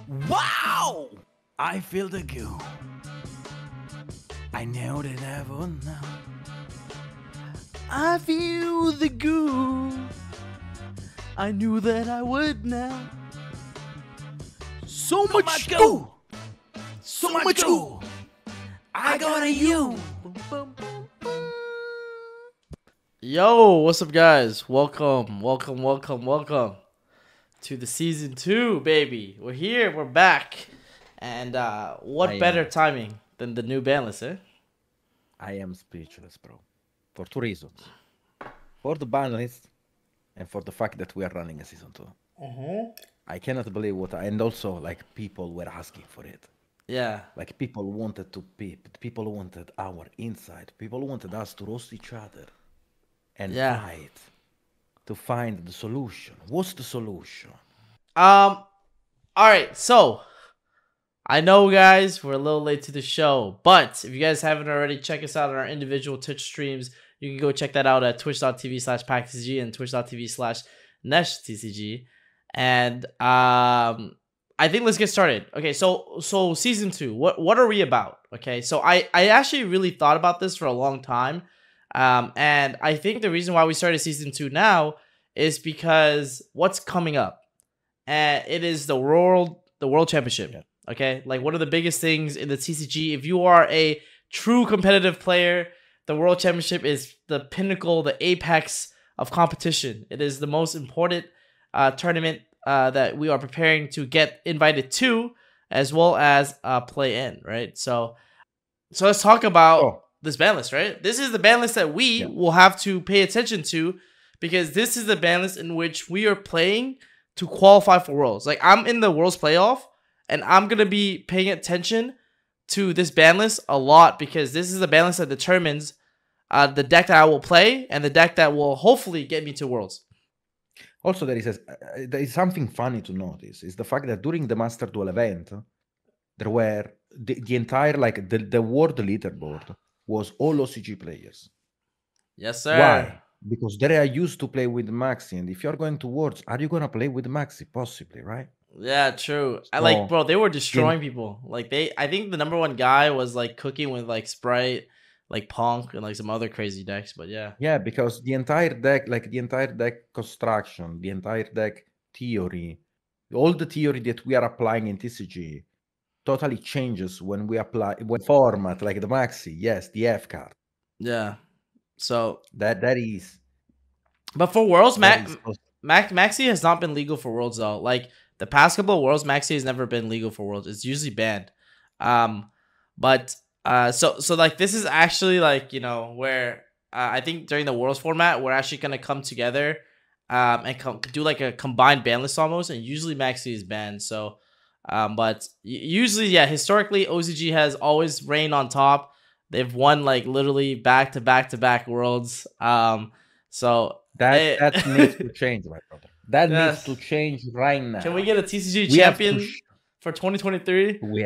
Wow! I feel the goo. I know that I won't know. I feel the goo. I knew that I would now. So much goo. So much goo. I got a you. Yo, what's up, guys? Welcome to the season 2, baby. We're here, we're back, and what better timing than the new banlist, eh? I am speechless, bro. For two reasons. For the ban list, and for the fact that we are running a season 2. I cannot believe and also, like, people were asking for it. Yeah. Like, people wanted to peep. People wanted our insight. People wanted us to roast each other and fight to find the solution. What's the solution? All right, so I know, guys, we're a little late to the show, but if you guys haven't already, check us out on our individual Twitch streams. You can go check that out at twitch.tv/PackTCG and twitch.tv/NeshTCG. And I think let's get started. Okay, so season 2, what are we about? Okay, so I actually really thought about this for a long time. And I think the reason why we started season 2 now is because what's coming up, and it is the world championship. Yeah. Okay, like one of the biggest things in the TCG. If you are a true competitive player, the world championship is the pinnacle, the apex of competition. It is the most important tournament that we are preparing to get invited to, as well as play in. Right. So let's talk about this ban list, right? This is the ban list that we will have to pay attention to, because this is the ban list in which we are playing to qualify for Worlds. Like, I'm in the Worlds playoff, and I'm going to be paying attention to this ban list a lot, because this is the ban list that determines the deck that I will play and the deck that will hopefully get me to Worlds. Also, there is something funny to notice, is the fact that during the Master Duel event, there were the entire, like, the world leaderboard was all OCG players. Yes, sir. Why? Because they are used to play with Maxi, and if you're going to Worlds, are you gonna play with Maxi? Possibly, right? Yeah, true. So, bro, they were destroying people. Like, I think the number one guy was like cooking with like Sprite, like Punk, and like some other crazy decks. But yeah, because the entire deck, like the entire deck construction, the entire deck theory, all the theory that we are applying in TCG totally changes when we apply format like the Maxi. Yes, the F card. Yeah. So that is. But for Worlds, Maxi has not been legal for Worlds though. Like, the past couple of Worlds, Maxi has never been legal for Worlds. It's usually banned. But so like, this is actually, like, you know, where I think during the Worlds format, we're actually gonna come together and do like a combined ban list almost. And usually Maxi is banned. So but usually, yeah, historically OCG has always reigned on top. They've won like literally back to back Worlds. So that needs to change, my brother. That needs to change right now. Can we get a TCG champion for 2023? We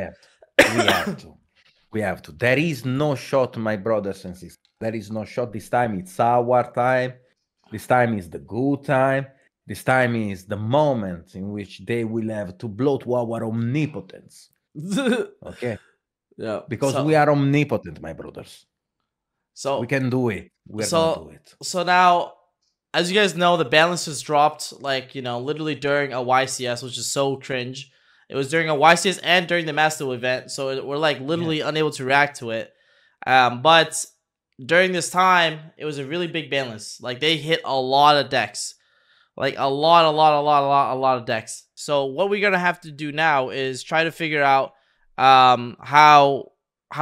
have to. There is no shot, my brothers and sisters. There is no shot. This time it's our time. This time is the good time. This time is the moment in which they will have to blow to our omnipotence. Okay? Yeah. Because we are omnipotent, my brothers. So we can do it. We're gonna do it. So now, as you guys know, the ban list was dropped, like, you know, literally during a YCS, which is so cringe. It was during a YCS and during the Master event, so we're like literally unable to react to it. But during this time, it was a really big ban list. Like, they hit a lot of decks. Like, a lot of decks. So what we're gonna have to do now is try to figure out how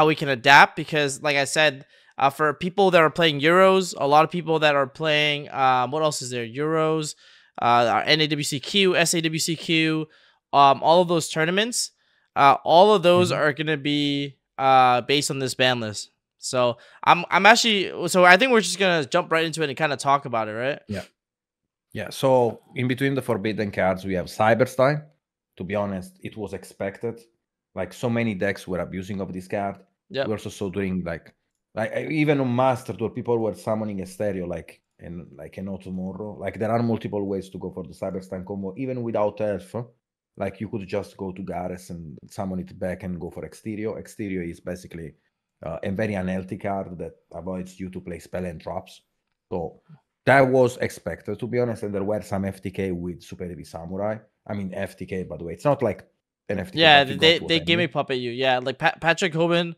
we can adapt, because, like I said, for people that are playing Euros, a lot of people that are playing what else is there? Euros, NAWCQ, SAWCQ, all of those tournaments, all of those are gonna be based on this ban list. So I think we're just gonna jump right into it and kind of talk about it, right? Yeah. So in between the forbidden cards, we have Cyberstein. To be honest, it was expected. Like, so many decks were abusing of this card. Yeah. We also saw during like even on Master Tour, people were summoning a stereo like No Tomorrow. Like, there are multiple ways to go for the Cyberstein combo, even without Elf. Like you could just go to Gares and summon it back and go for Exterior. Exterior is basically a very unhealthy card that avoids you to play spell and drops. So that was expected, to be honest. And there were some FTK with Super Heavy Samurai. I mean, FTK, by the way. It's not like an FTK. Yeah, but you they got they what I gimmick mean. puppet you. Yeah, like Patrick Hoban,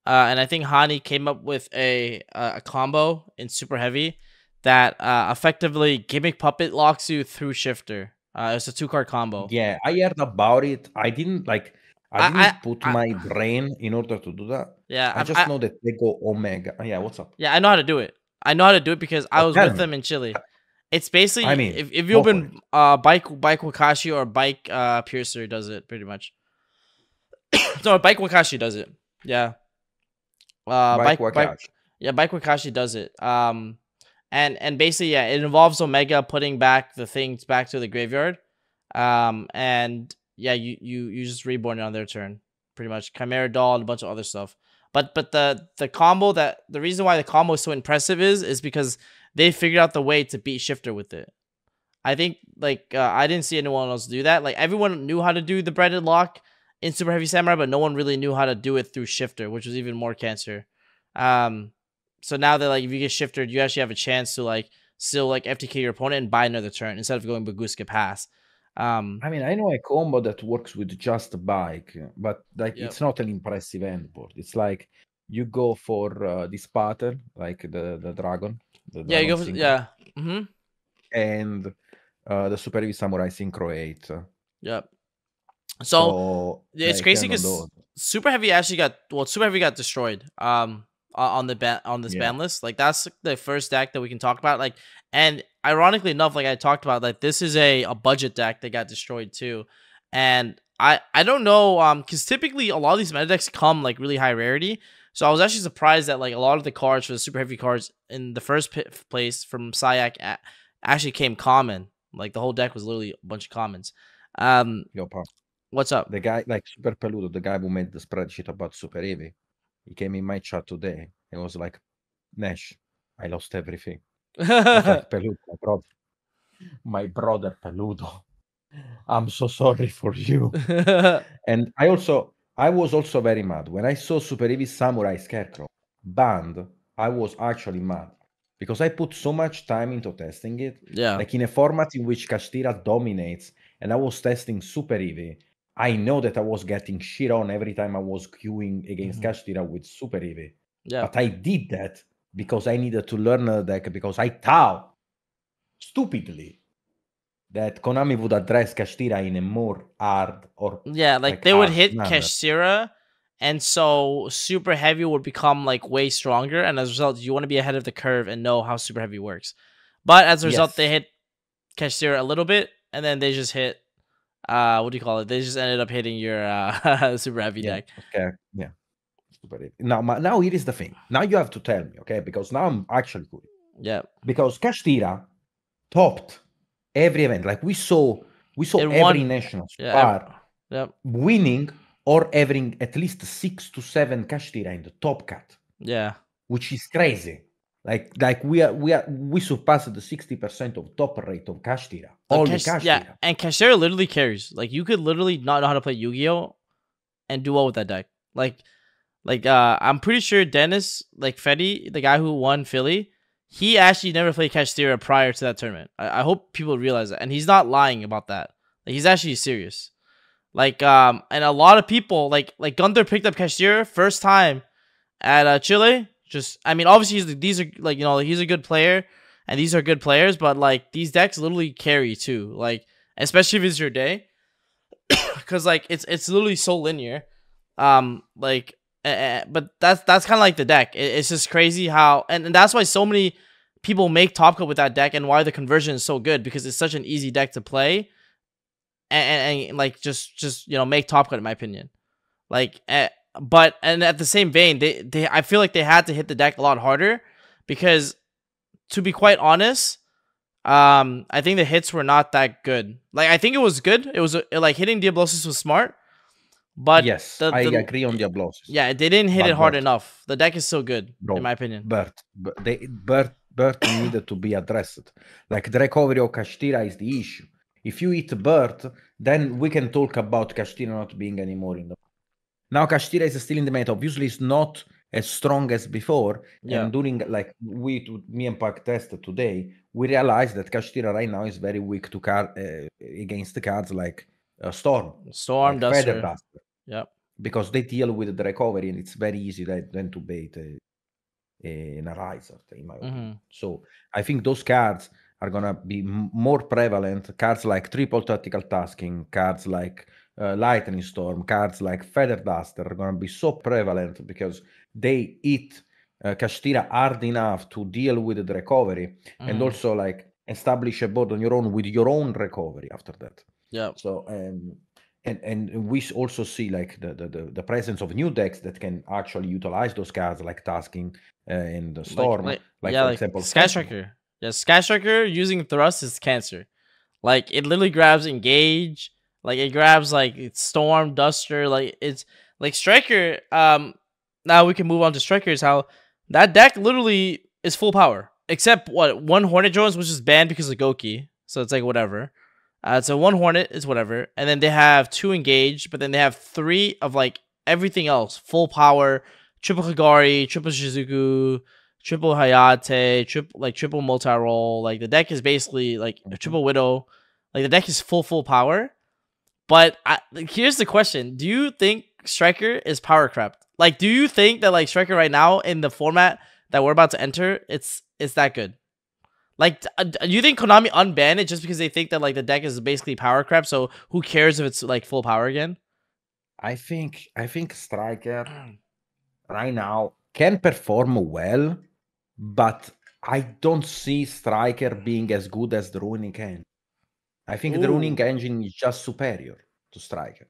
and I think Hani came up with a combo in Super Heavy that effectively gimmick puppet locks you through Shifter. It's a 2-card combo. Yeah, I heard about it. I didn't like. I I didn't put I, I my brain in order to do that. yeah I just know that they go Omega. Yeah, what's up? yeah, I know how to do it. I know how to do it because I Oh, was tell with me. them in Chile. It's basically I mean, if you go for it. open bike Wakashi or bike Piercer does it pretty much. No, bike Wakashi does it. Yeah. Bike Bike Wakashi. yeah, bike Wakashi does it. And basically yeah, it involves Omega putting back the things back to the graveyard. And yeah, you just reborn it on their turn. Pretty much Chimera Doll and a bunch of other stuff. But the combo that the reason why the combo is so impressive is because they figured out the way to beat Shifter with it. I think like I didn't see anyone else do that. Like everyone knew how to do the breaded lock in Super Heavy Samurai, but no one really knew how to do it through Shifter, which was even more cancer. So now that like if you get Shifted, you actually have a chance to like still like FTK your opponent and buy another turn instead of going Baguska pass. I mean, I know a combo that works with just a bike, but like Yep. it's not an impressive end board. It's like you go for this pattern, like the dragon, the Yeah, you dragon go for, synchro, yeah. Mm-hmm. and the Super Heavy Samurai Synchro 8. Yep. So So it's like, crazy no, because those. Super Heavy actually got Super Heavy got destroyed. On this Yeah. ban list, like that's the first deck that we can talk about. Like, and ironically enough, like I talked about, like this is a budget deck that got destroyed too. And I don't know, because typically a lot of these meta decks come like really high rarity. So I was actually surprised that like a lot of the cards for the Super Heavy cards in the first place from Syac actually came common. Like the whole deck was literally a bunch of commons. Yo, Pam, What's up? the guy like Super Peludo, the guy who made the spreadsheet about Super Heavy, he came in my chat today and was like, Nash, I lost everything. I was like, Peludo, my brother Peludo, I'm so sorry for you. And I was also very mad when I saw Super Heavy Samurai Scarecrow banned. I was actually mad because I put so much time into testing it. Yeah. Like in a format in which Kashtira dominates, and I was testing Super Heavy. I know that I was getting shit on every time I was queuing against Kashtira with Super Heavy. Yeah. But I did that because I needed to learn a deck because I thought stupidly that Konami would address Kashtira in a more hard or like they would harsh hit manner. Kashtira, and so Super Heavy would become like way stronger, and as a result, you want to be ahead of the curve and know how Super Heavy works. But as a result, they hit Kashtira a little bit, and then they just hit what do you call it? They just ended up hitting your Super Heavy deck. Okay. Yeah. Super Heavy. Now here is the thing. Now you have to tell me, okay? Because now I'm actually curious. Yeah. Because Kashtira topped every event. Like we saw every national far winning or having at least 6 to 7 Kashtira in the top cut. Yeah. Which is crazy. Like we surpassed the 60% of top rate of Kashtira. Only Kashtira. Yeah, and Kashtira literally carries. Like you could literally not know how to play Yu-Gi-Oh! And do well with that deck. Like I'm pretty sure Dennis, like Fetty, the guy who won Philly, he actually never played Kashtira prior to that tournament. I hope people realize that. And he's not lying about that. Like he's actually serious. Like and a lot of people like Gunther picked up Kashtira first time at Chile. Just I mean obviously these are like, you know, he's a good player and these are good players, but like these decks literally carry too. Like especially if it's your day. Cuz like it's literally so linear. But that's kind of like the deck. It's just crazy how and that's why so many people make top cut with that deck and why the conversion is so good, because it's such an easy deck to play and like just you know make top cut in my opinion. Like but and at the same vein, they I feel like they had to hit the deck a lot harder because to be quite honest, I think the hits were not that good. Like I think it was good. It was like hitting Diablosis was smart. But yes, I agree on Diablosis. Yeah, they didn't hit it hard enough. The deck is so good, in my opinion. Bert needed to be addressed. Like the recovery of Kashtira is the issue. If you eat bird, then we can talk about Kashtira not being anymore in the. Now Kashtira is still in the meta. Obviously, it's not as strong as before. Yeah. And during like me and Pac tested today, we realized that Kashtira right now is very weak to against the cards like Storm, Storm, like Feather Duster. Duster, Yep. because they deal with the recovery, and it's very easy then to bait an Arizer, in my opinion. So I think those cards are gonna be more prevalent. Cards like Triple Tactical Tasking, cards like Lightning Storm, cards like Feather Duster are gonna be so prevalent because they hit Kashtira hard enough to deal with the recovery and also like establish a board on your own with your own recovery after that. Yeah. So and we also see like the presence of new decks that can actually utilize those cards like Tasking and the Storm, like for example, Sky Striker. Yeah, Sky Striker using Thrust is cancer. Like it literally grabs Engage. Like it grabs like Storm, Duster. Like it's like Striker. Now we can move on to Strikers. How that deck literally is full power, except what one Hornet drones, which is banned because of Goki. So it's like whatever. So one Hornet is whatever, and then they have 2 Engage, but then they have 3 of like everything else, full power, triple Kagari, triple Shizuku, triple Hayate, triple multi-roll. Like the deck is basically like a triple Widow. Like the deck is full power. But here's the question: do you think Striker is power crept? Like, do you think that like Striker right now in the format that we're about to enter, it's that good? Like, do you think Konami unbanned it just because they think that like the deck is basically power crept? So who cares if it's like full power again? I think Striker right now can perform well, but I don't see Striker being as good as the Runic Engine. I think the Runic Engine is just superior to Striker.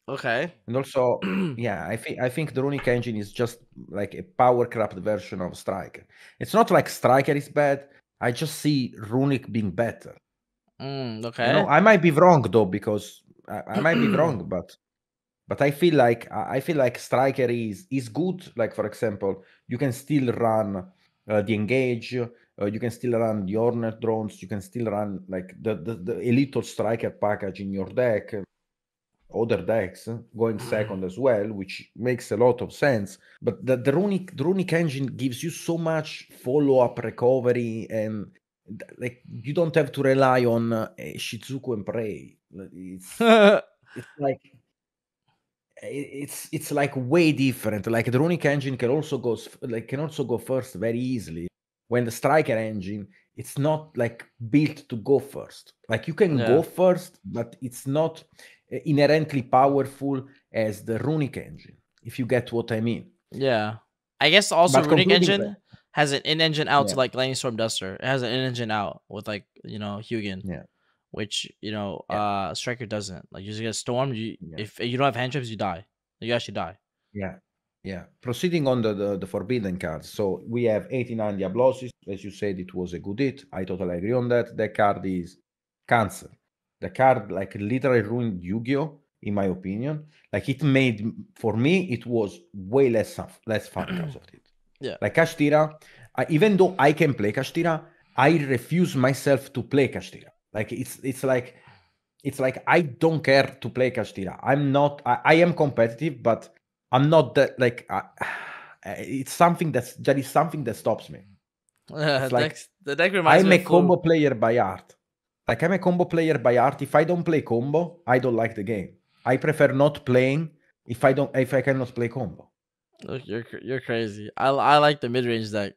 Okay. And also, yeah, I think the Runic Engine is just like a power craft version of Striker. It's not like Striker is bad. I just see Runic being better. Okay. You know, I might be wrong though, because I might be wrong, but I feel like Striker is good. Like for example, you can still run the Engage, you can still run the Hornet drones, you can still run like the Elite Striker package in your deck, other decks going second as well, which makes a lot of sense. But the Runic Engine gives you so much follow-up recovery, and like you don't have to rely on Shizuku and Prey. It's like it's like way different. Like the Runic Engine can also go first very easily. When the Striker Engine, it's not like built to go first. Like you can go first, but it's not inherently powerful as the Runic Engine, if you get what I mean. Yeah. I guess also Runic Engine has an in-engine out to like Lightning Storm Duster. It has an in-engine out with like, Hugin. Yeah. Which, Striker doesn't. Like you get Storm, if you don't have hand traps, you die. You actually die. Yeah. Proceeding on the forbidden cards. So we have 89 Diablosis. As you said, it was a good hit. I totally agree on that. That card is cancer. The card like literally ruined Yu-Gi-Oh! In my opinion. Like it made, for me, it was way less fun because of it. Yeah. Like Kashtira, even though I can play Kashtira, I refuse myself to play Kashtira. Like it's like I don't care to play Kashtira. I am competitive, but I'm not that like it's something that stops me. It's like the deck reminds I'm me a combo player by heart. Like I'm a combo player by heart. If I don't play combo, I don't like the game. I prefer not playing if I cannot play combo. Look, you're crazy. I like the mid-range deck.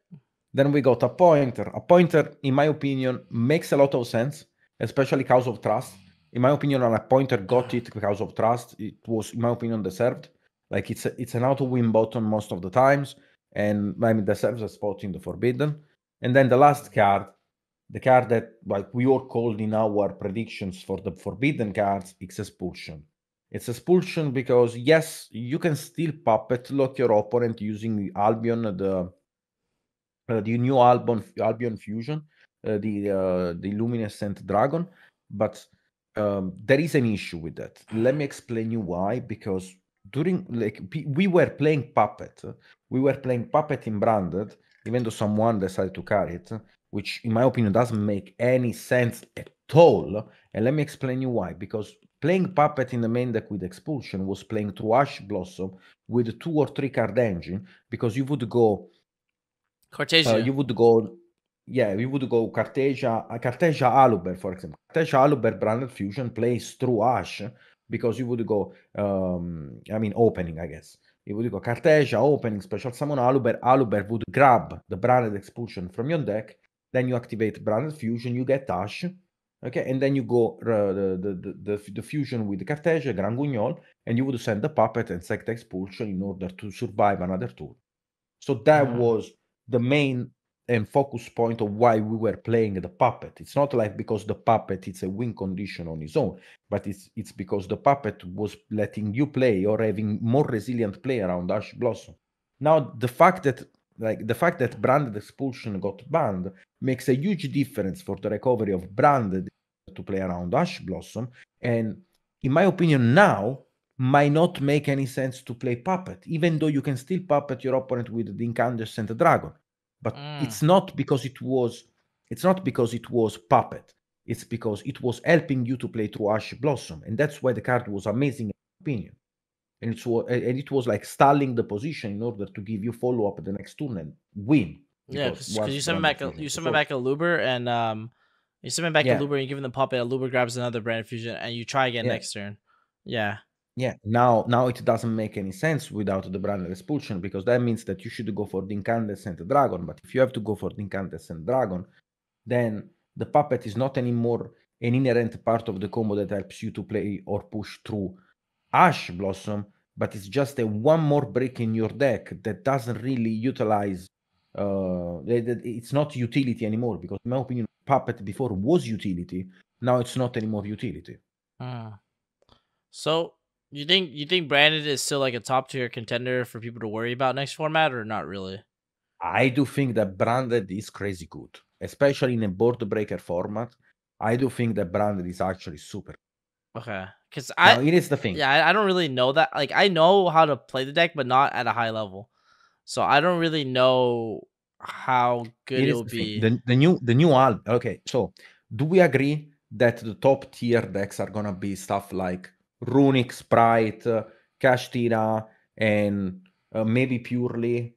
Then we got a pointer. A pointer, in my opinion, makes a lot of sense, especially because of trust. In my opinion, a pointer got it because of trust. It was, in my opinion, deserved. Like it's an auto-win button most of the times, and I mean deserves a spot in the forbidden. And then the last card, the card that like we all called in our predictions for the forbidden cards, it's Expulsion. It's Expulsion because yes, you can still puppet lock your opponent using Albion, the new Albion Fusion, the luminescent dragon, but there is an issue with that. Let me explain you why. Because during we were playing puppet in branded, even though someone decided to carry it, which in my opinion doesn't make any sense at stole. And let me explain you why. Because playing Puppet in the main deck with Expulsion was playing through Ash Blossom with 2 or 3 card engine, because you would go Cortesia. you would go, yeah, you would go Cartesia, Cartesia Aluber, for example. Cartesia Aluber Branded Fusion plays through Ash, because you would go, I mean, opening, I guess. You would go Cartesia, opening, special summon Aluber. Aluber would grab the Branded Expulsion from your deck. Then you activate Branded Fusion, you get Ash. Okay, and then you go the fusion with Cartesia, Gran Guignol, and you would send the Puppet and Sect Expulsion in order to survive another turn. So that was the main and focus point of why we were playing the Puppet. It's not like because the Puppet it's a win condition on its own, but it's because the Puppet was letting you play or having more resilient play around Ash Blossom. Now the fact that Branded Expulsion got banned makes a huge difference for the recovery of Branded to play around Ash Blossom, and in my opinion now might not make any sense to play Puppet, even though you can still Puppet your opponent with the Incandescent Dragon. But it's not because it was Puppet. It's because it was helping you to play through Ash Blossom, and that's why the card was amazing in my opinion. And it was like stalling the position in order to give you follow up the next turn and win. Yeah, because you summon back a Luber, and you summon back a Luber and you give him the Puppet. A Luber grabs another Branded Fusion, and you try again next turn. Yeah. Yeah, now it doesn't make any sense without the Branded Expulsion, because that means that you should go for the Incandescent Dragon. But if you have to go for the Incandescent Dragon, then the Puppet is not anymore an inherent part of the combo that helps you to play or push through Ash Blossom, but it's just a one more brick in your deck that doesn't really utilize. It's not utility anymore, because in my opinion, Puppet before was utility. Now it's not anymore utility. So you think Branded is still like a top tier contender for people to worry about next format, or not really? I do think that Branded is crazy good, especially in a board breaker format. I do think that Branded is actually super. Okay, because it is the thing. Yeah, I don't really know that. Like, I know how to play the deck, but not at a high level. So I don't really know how good it will be. The new album. Okay, so do we agree that the top tier decks are gonna be stuff like Runic, Sprite, Kashtira, and maybe Purely,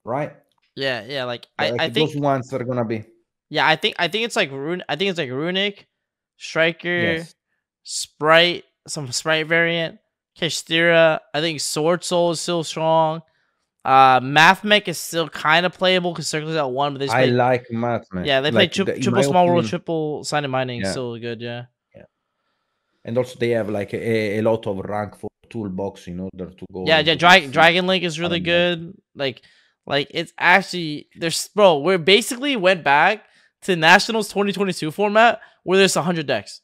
right? Yeah. Like I think those ones are gonna be. Yeah, I think it's like Runic, Striker, Sprite, some Sprite variant, Kashtira. I think Sword Soul is still strong. Mathmech is still kind of playable because Circle's at 1, but I like Mathmech. Yeah, they play triple small world, triple silent mining. Still good, yeah. And also they have like a lot of rank for toolbox in order to go. Yeah. Dragon Link is really good. Like it's actually we basically went back to Nationals 2022 format where there's 100 decks.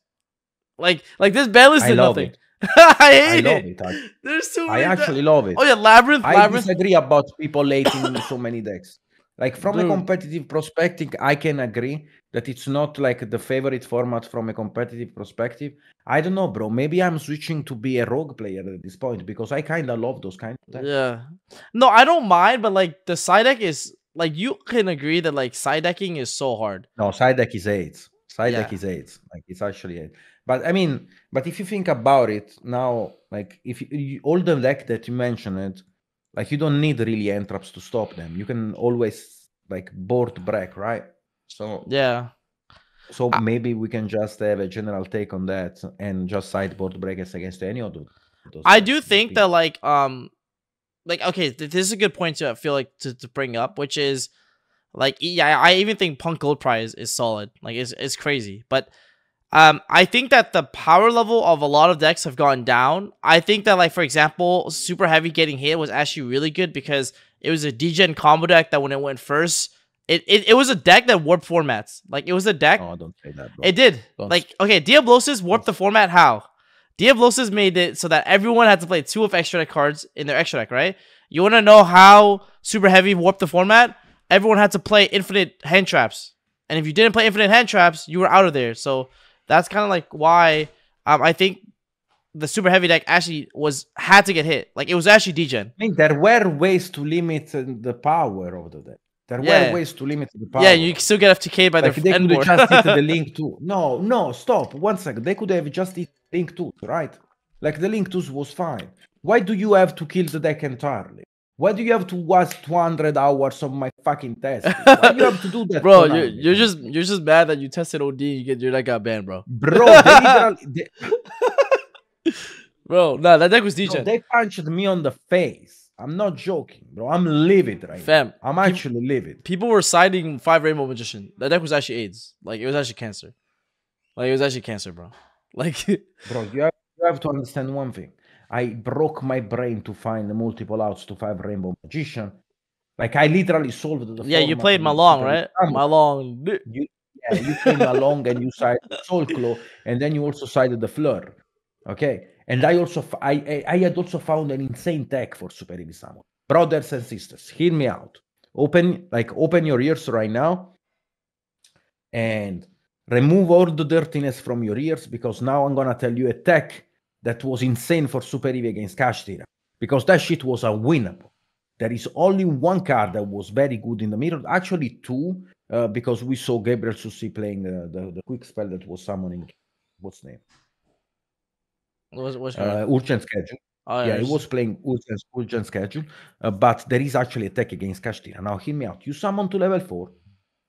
Like this Banlist did nothing. I love it. There's too many. I actually love it. Oh yeah, Labyrinth. I disagree about people hating so many decks. Like from a competitive perspective, I can agree that it's not like the favorite format from a competitive perspective. I don't know, bro. Maybe I'm switching to be a rogue player at this point because I kind of love those kind of decks. Yeah. No, I don't mind, but like the side deck is like, you can agree that like side decking is so hard. No, side deck is 8. Deck is 8. Like it's actually 8. But I mean, if you think about it now, like if all the deck that you mentioned, like you don't need really entraps to stop them. You can always like board break, right? So yeah. So maybe we can just have a general take on that and just sideboard breakers against any of those. I do think that like okay, this is a good point to feel like to bring up, which is like, yeah, I even think Punk Gold Prize is solid. Like it's crazy, but I think that the power level of a lot of decks have gone down. I think that, like, for example, Super Heavy getting hit was actually really good because it was a degen combo deck that when it went first, it was a deck that warped formats. Like, it was a deck. Oh, don't say that, bro. It did. Okay, Diablosis warped the format. How? Diablosis made it so that everyone had to play 2 of extra deck cards in their extra deck, right? You want to know how Super Heavy warped the format? Everyone had to play infinite hand traps. And if you didn't play infinite hand traps, you were out of there. So that's kind of like why I think the Super Heavy deck actually had to get hit. Like, it was actually degen. I mean, there were ways to limit the power of the deck. There Yeah. were ways to limit the power. Yeah, you can still get FTK by like the they end could board. have just hit the link too. No, stop. 1 second. They could have just hit link too, right? Like the link 2 was fine. Why do you have to kill the deck entirely? Why do you have to waste 200 hours of my fucking test? Why you have to do that? Bro, Konami, you're just mad that you tested OD and your deck got banned, bro. bro. They literally, Bro, nah, that deck was bro, decent. they punched me on the face. I'm not joking, bro. I'm livid right Fam, now. I'm actually livid. People were citing 5 Rainbow Magician. That deck was actually AIDS. Like, it was actually cancer. Like, it was actually cancer, bro. Like, Bro, you have to understand one thing. I broke my brain to find the multiple outs to 5 Rainbow Magician. Like, I literally solved the yeah, you format played with Malong, Super right? Samurai. Malong. You came along and you sided Soul Claw, and then you also sided the Fleur. Okay, and I also I had also found an insane tech for Super Heavy Samurai. Brothers and sisters, hear me out. Open your ears right now, and remove all the dirtiness from your ears, because now I'm gonna tell you a tech that was insane for Super Heavy against Kashtira, because that shit was unwinnable. There is only one card that was very good in the mirror, actually two, because we saw Gabriel Susi playing the quick spell that was summoning, what's the name? What's Urgent Schedule. Oh, Yeah, he was playing Urgent Schedule, but there is actually a tech against Kashtira. Now, hear me out. You summon to level 4,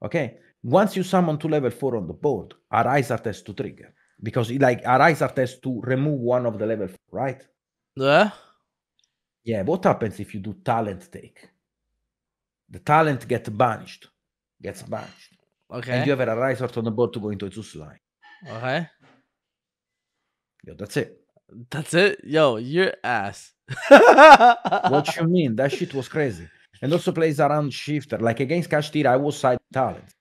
okay? Once you summon to level 4 on the board, Arise Art has to trigger, because Arise Art has to remove one of the level 4, right? Yeah? Yeah, what happens if you do talent take? The talent gets banished. Okay. And you have a Arise Art on the board to go into a Zeus line. Okay. Yo, that's it. That's it? Yo, your ass. What you mean? That shit was crazy. And also plays around Shifter. Like against Kashtira, I was side talent.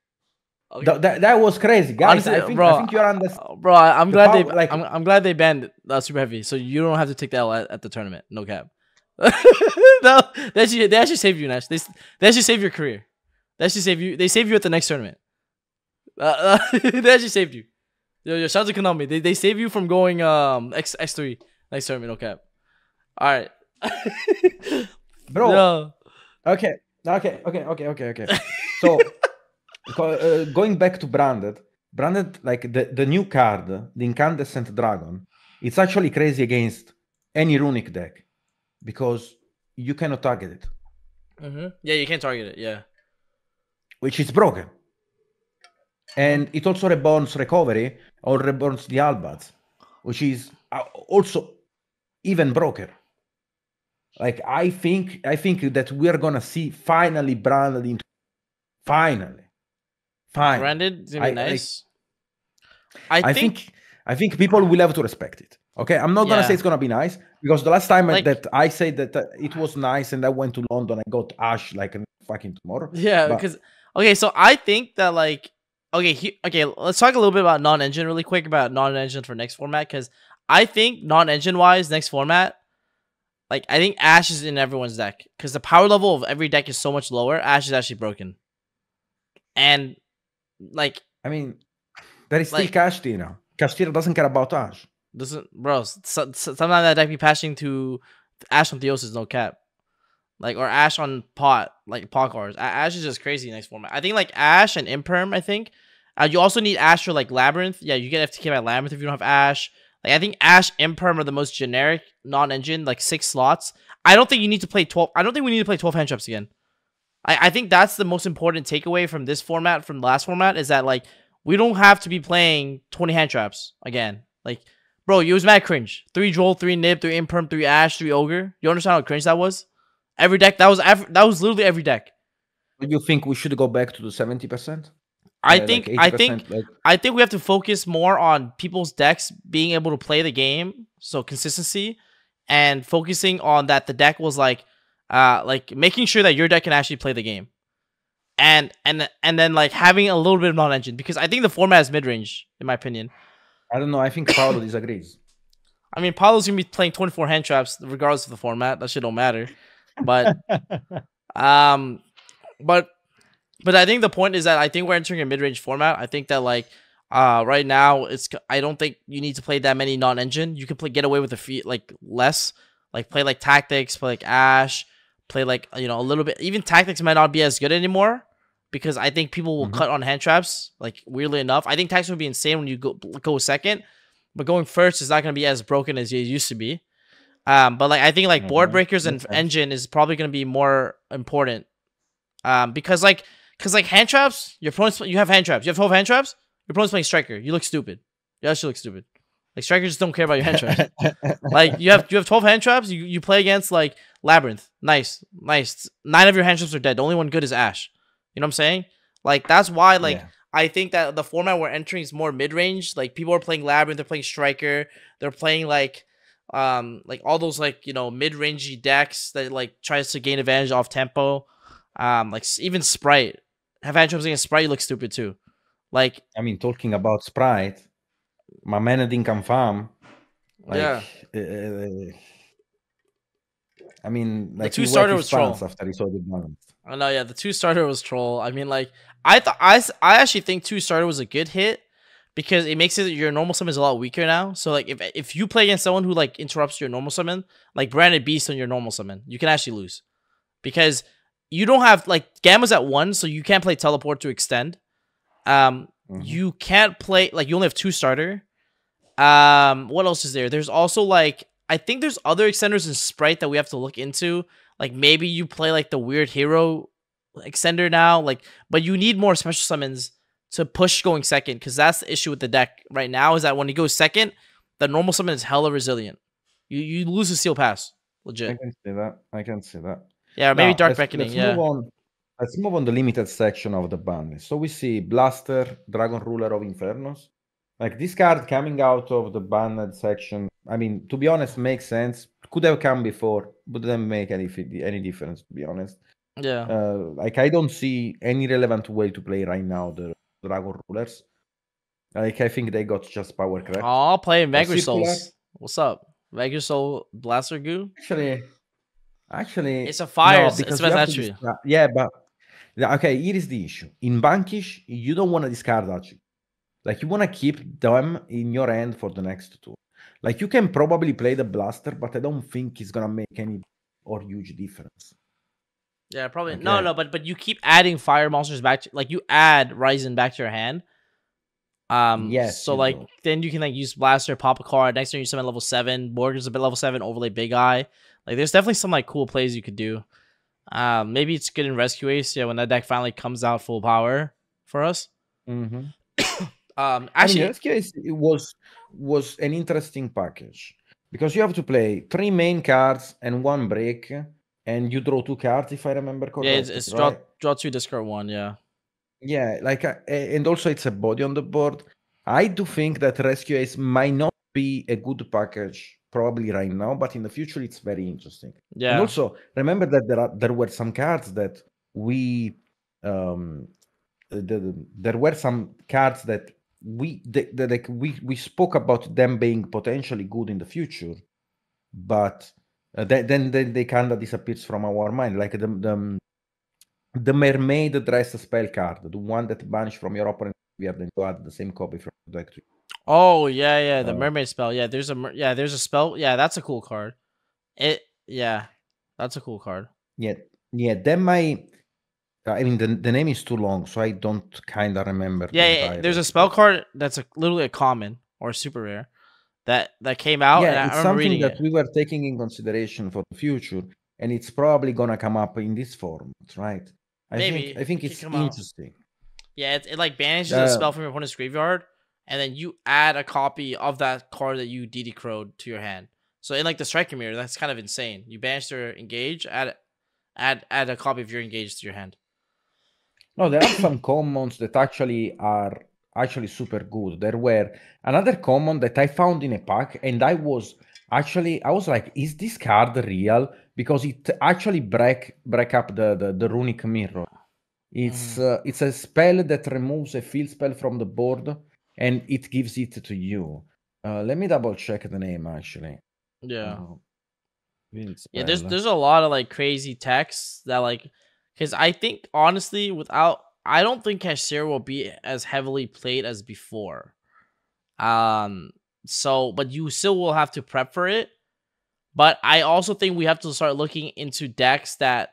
Okay. That was crazy, guys. Honestly, I think you're understanding. Bro, I'm The glad power- they like- I'm glad they banned Super Heavy, so you don't have to take the L at the tournament. No cap. No, they actually save you, Nash. They actually save your career. They actually save you. They save you at the next tournament. They actually saved you. Yo, shout out to Konami. They save you from going X3 next tournament. No cap. All right. Bro. Yo. Okay. So, going back to Branded, like the new card, the Incandescent Dragon, it's actually crazy against any runic deck, because you cannot target it. Yeah, you can't target it. Yeah. Which is broken. And it also reborns Recovery or reborns the Albads, which is also even broken. Like, I think that we're gonna see finally Branded into finally. Branded is gonna be nice. I think people will have to respect it. Okay, I'm not gonna say it's gonna be nice, because the last time that I said that it was nice and I went to London, I got Ash like fucking tomorrow. Yeah, because so I think that let's talk a little bit about non-engine really quick, about non-engine for next format, because I think non-engine wise next format, I think Ash is in everyone's deck, because the power level of every deck is so much lower. Ash is actually broken, and I mean, there is still Kashtira. Kashtira doesn't care about Ash. Sometimes that deck be passing to Ash on Theosis, no cap. Or Ash on pot, pot cards. Ash is just crazy next format. I think Ash and Imperm, I think. You also need Ash for Labyrinth. Yeah, you get FTK by Labyrinth if you don't have Ash. I think Ash, Imperm are the most generic non-engine, 6 slots. I don't think you need to play 12. I don't think we need to play 12 hand traps again. I think that's the most important takeaway from this format, from the last format, is that we don't have to be playing 20 hand traps again. Bro, it was mad cringe. 3 Droll, 3 Nib, 3 Imperm, 3 Ash, 3 Ogre. You understand how cringe that was? Every deck, that was literally every deck. Do you think we should go back to the 70%? I think we have to focus more on people's decks being able to play the game, so consistency, and focusing on that the deck was making sure that your deck can actually play the game, and then having a little bit of non-engine, because I think the format is mid-range in my opinion. I don't know. I think Paolo disagrees. I mean, Paolo's gonna be playing 24 hand traps regardless of the format. That shit don't matter. But but I think the point is that I think we're entering a mid-range format. I think that right now I don't think you need to play that many non-engine. You can get away with the feet less. Play tactics, play Ash, play like a little bit. Even tactics might not be as good anymore because I think people will cut on hand traps. Like weirdly enough, I think tactics would be insane when you go second, but going first is not going to be as broken as it used to be. But like I think like board breakers and engine is probably going to be more important. Because hand traps, you have hand traps. You have 12 hand traps. Your opponent's playing striker. You look stupid. You actually look stupid. Like strikers just don't care about your hand traps. Like you have 12 hand traps. You play against like Labyrinth. Nice. 9 of your hand traps are dead. The only one good is Ash. You know what I'm saying? Like that's why I think that the format we're entering is more mid range. Like people are playing Labyrinth. They're playing striker. They're playing like all those like mid rangey decks that like tries to gain advantage off tempo. Like even Sprite. Have hand traps against Sprite. You look stupid too. Like I mean, talking about Sprite. My man didn't confirm. Like, I mean, like the 2-starter was troll after he saw the balance. I know, yeah, the 2-starter was troll. I mean, like, I actually think 2-starter was a good hit because it makes it your normal summon is a lot weaker now. So like, if you play against someone who like interrupts your normal summon, like Branded Beast on your normal summon, you can actually lose because you don't have like Gamma's at 1, so you can't play teleport to extend. You can't play like you only have 2-starter. What else is there? There's also like I think there's other extenders in Sprite that we have to look into. Like maybe you play like the weird hero extender now, like but you need more special summons to push going second because that's the issue with the deck right now is that when he goes second, the normal summon is hella resilient. You lose the seal pass, legit. I can see that. Yeah, maybe Dark Reckoning. Let's move on the limited section of the ban. So we see Blaster, Dragon Ruler of Infernos. Like this card coming out of the banned section, I mean, to be honest, makes sense. Could have come before, but didn't make any difference, to be honest. Yeah. Like I don't see any relevant way to play right now the Dragon Rulers. Like I think they got just power craft. Oh, playing Vanquish Souls. What's up? Vanquish Soul Blaster Goo? Actually, it's a fire. No, because but okay, here is the issue. In Vanquish, you don't want to discard actually. Like you want to keep them in your hand for the next tour. Like you can probably play the Blaster, but I don't think it's gonna make any or huge difference. Yeah, probably okay. No, but you keep adding fire monsters back to like you add Ryzen back to your hand. Yes. So like then you can like use Blaster, pop a card. Next turn you summon level 7. Morgan's a bit level 7. Overlay Big Eye. Like there's definitely some like cool plays you could do. Maybe it's good in Rescue Ace. Yeah, when that deck finally comes out full power for us. Actually, Rescue Ace it was an interesting package because you have to play 3 main cards and 1 break, and you draw 2 cards if I remember correctly. Yeah, it's right? draw 2, discard 1. Yeah. Yeah, like and also it's a body on the board. I do think that Rescue Ace might not be a good package probably right now, but in the future it's very interesting. Yeah. And also remember that there were some cards that we there were some cards that we spoke about them being potentially good in the future, but then they kind of disappears from our mind, like the Mermaid dress spell card, the one that banished from your opponent, then you add the same copy from the deck to you. Oh yeah, the Mermaid spell. Yeah, there's a spell. Yeah, that's a cool card. That's a cool card. Yeah. Then I mean the name is too long, so I don't kind of remember. Yeah, there's a spell card that's literally a common or a super rare that came out. Yeah, and it's something that we were taking in consideration for the future, and it's probably gonna come up in this format, right? I think it's interesting. Yeah, it like banishes a spell from your opponent's graveyard, and then you add a copy of that card that you DD crowed to your hand. So in like the Striker Mirror, that's kind of insane. You banish their engage, add a copy of your engage to your hand. No, there are some commons that actually are super good. There were another common that I found in a pack, and I was like, is this card real? Because it actually break up the runic mirror. It's a spell that removes a field spell from the board, and it gives it to you. Let me double check the name actually. Yeah. There's a lot of like crazy texts that like. Because I think, honestly, I don't think Cashier will be as heavily played as before. But you still will have to prep for it. But I also think we have to start looking into decks that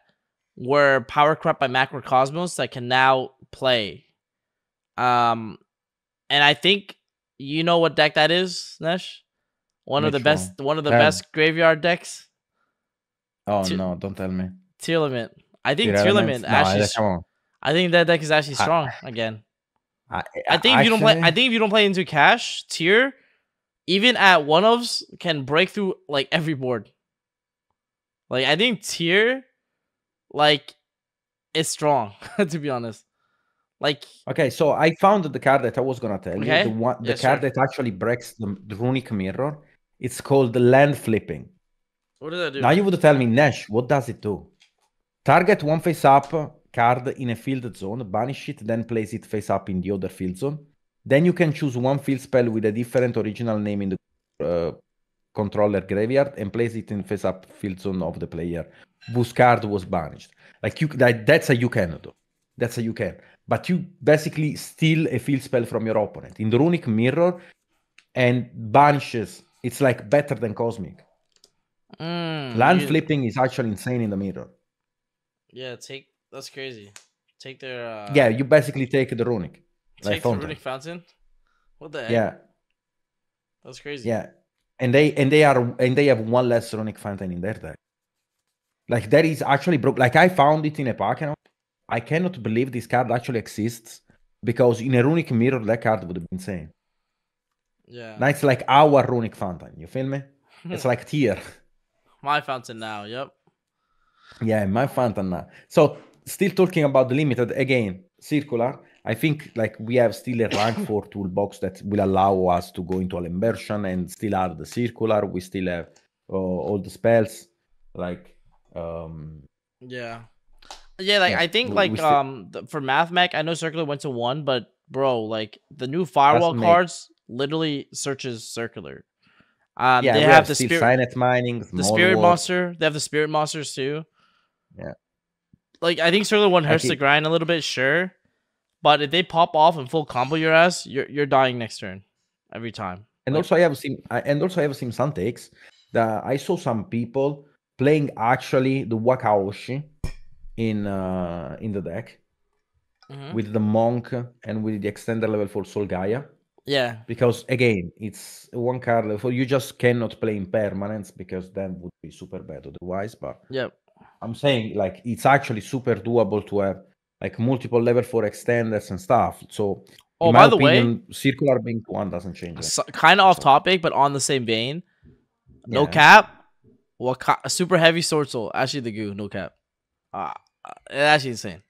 were power corrupt by Macrocosmos that can now play. And I think you know what deck that is, Nesh? One of the best graveyard decks. Oh no, don't tell me. Tearlament. I think Tear Tearlament Elements? actually. Come on. I think that deck is actually strong again. I think if you don't play into cash, Tier, even at one ofs, can break through like every board. Like I think Tier, like, is strong, to be honest. Like, okay, so I found the card that I was gonna tell Okay. you. The Yes, card sir. that actually breaks the runic mirror. It's called land flipping. what does that do? Now you would tell me, Nash, what does it do? Target one face up card in a field zone, banish it, then place it face up in the other field zone. Then you can choose one field spell with a different original name in the controller graveyard and place it in face up field zone of the player whose card was banished. Like that's a you can do. That's a you can. But you basically steal a field spell from your opponent in the runic mirror and banishes. It's like better than cosmic. Land flipping is actually insane in the mirror. Yeah, that's crazy. Take their yeah, you basically take the runic. Take the runic fountain. What the heck? Yeah, that's crazy. yeah, and they have one less runic fountain in their deck. Like that is actually broke. Like I found it in a pack, and I cannot believe this card actually exists because in a runic mirror that card would have been insane. Yeah, now it's like our runic fountain. You feel me? It's like tier. My fountain now. Yep. Yeah, my fountain now. So still talking about the limited again, circular. I think like we have still a rank 4 toolbox that will allow us to go into Alien version and still add the circular. We still have all the spells. Like yeah. Like I think like for Math Mech, I know circular went to 1, but bro, like the new firewall cards literally searches circular. They have the spirit mining, the spirit monster. They have the spirit monsters too. Yeah, like I think circular 1 hurts the grind a little bit, sure, but if they pop off and full combo your ass, you're dying next turn every time. And also I have seen some takes that I saw some people playing actually the Wakaoshi in the deck with the monk and with the extended level for Soul Gaia. Yeah, because again, it's one card for you just cannot play in permanence because then would be super bad otherwise. But yep, I'm saying like it's actually super doable to have like multiple level 4 extenders and stuff. So in my opinion, circular being 1 doesn't change it. Kind of off topic, but on the same vein. No cap. Super heavy sword soul. Actually, the goo. No cap. It's actually insane.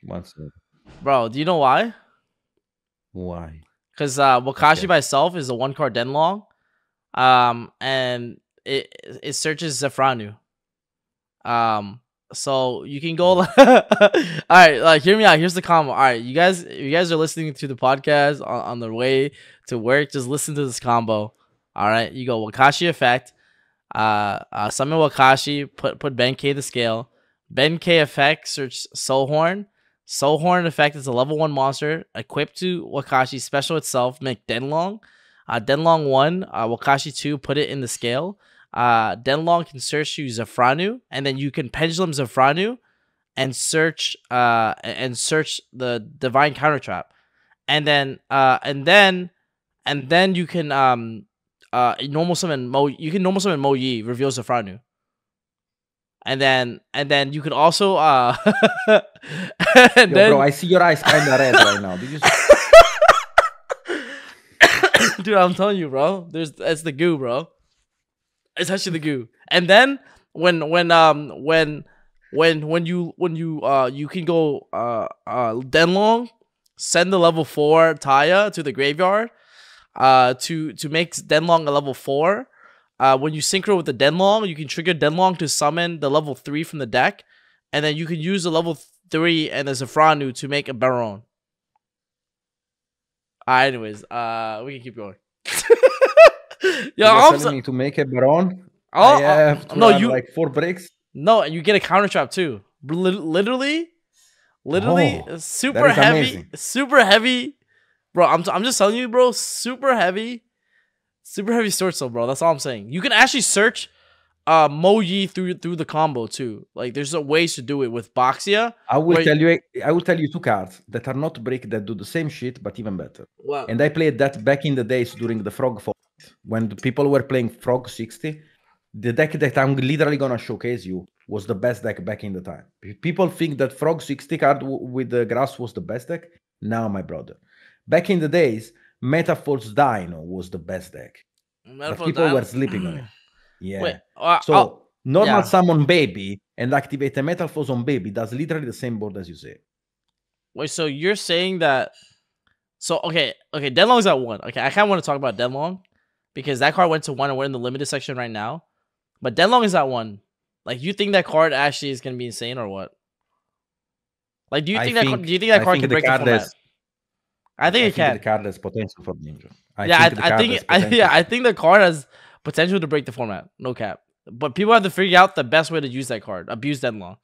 Bro, do you know why? Why? Because Wakashi by itself is a 1-card Denlong, and it searches Zefranu. So you can go. All right, like hear me out. Here's the combo. All right, you guys are listening to the podcast on the way to work. Just listen to this combo. All right, you go Wakashi effect. Summon Wakashi. Put Benkei the scale. Benkei effect. Search Soulhorn. Soulhorn effect is a level 1 monster equipped to Wakashi special itself. Make Denlong. Denlong 1. Wakashi 2. Put it in the scale. Denlong can search you Zefranu, and then you can pendulum Zefranu and search the divine counter trap, and then you can normal summon Mo Yi, reveal Zefranu. And then you could also bro, I see your eyes kind of red right now. Did you Dude, I'm telling you, bro. It's the goo, bro. It's actually the goo. And then when you can go Denlong, send the level 4 Taya to the graveyard to make Denlong a level 4. When you synchro with the Denlong, you can trigger Denlong to summon the level 3 from the deck, and then you can use the level 3 and the Zefranu to make a Baron. Anyways, we can keep going. You're telling me to make a Baron? I have to run like 4 breaks. No, you get a counter trap too. Literally, super heavy, amazing. Super heavy, bro. I'm just telling you, bro. Super heavy sword soul, bro. That's all I'm saying. You can actually search Moji through the combo too. Like there's ways to do it with Boxia. I will where- tell you two cards that are not brick that do the same shit but even better. Wow. And I played that back in the days during the Frog format when the people were playing Frog 60. The deck that I'm literally gonna showcase you was the best deck back in the time. People think that Frog 60 card with the grass was the best deck. Now, my brother, back in the days, Metaphors Dino was the best deck. But people were sleeping on it. Yeah. Wait, So normal yeah. summon baby and activate a Metal Force on baby does literally the same board as you say. Wait, so you're saying that? So okay, Denlong's at 1. Okay, I kind of want to talk about Denlong because that card went to 1 and we're in the limited section right now. But Denlong is at 1. Like, you think that card actually is gonna be insane or what? Like, do you think that card can break the format? I think it can. The card has potential for danger. I think the card has potential to break the format. No cap. But people have to figure out the best way to use that card. Abuse Denlong.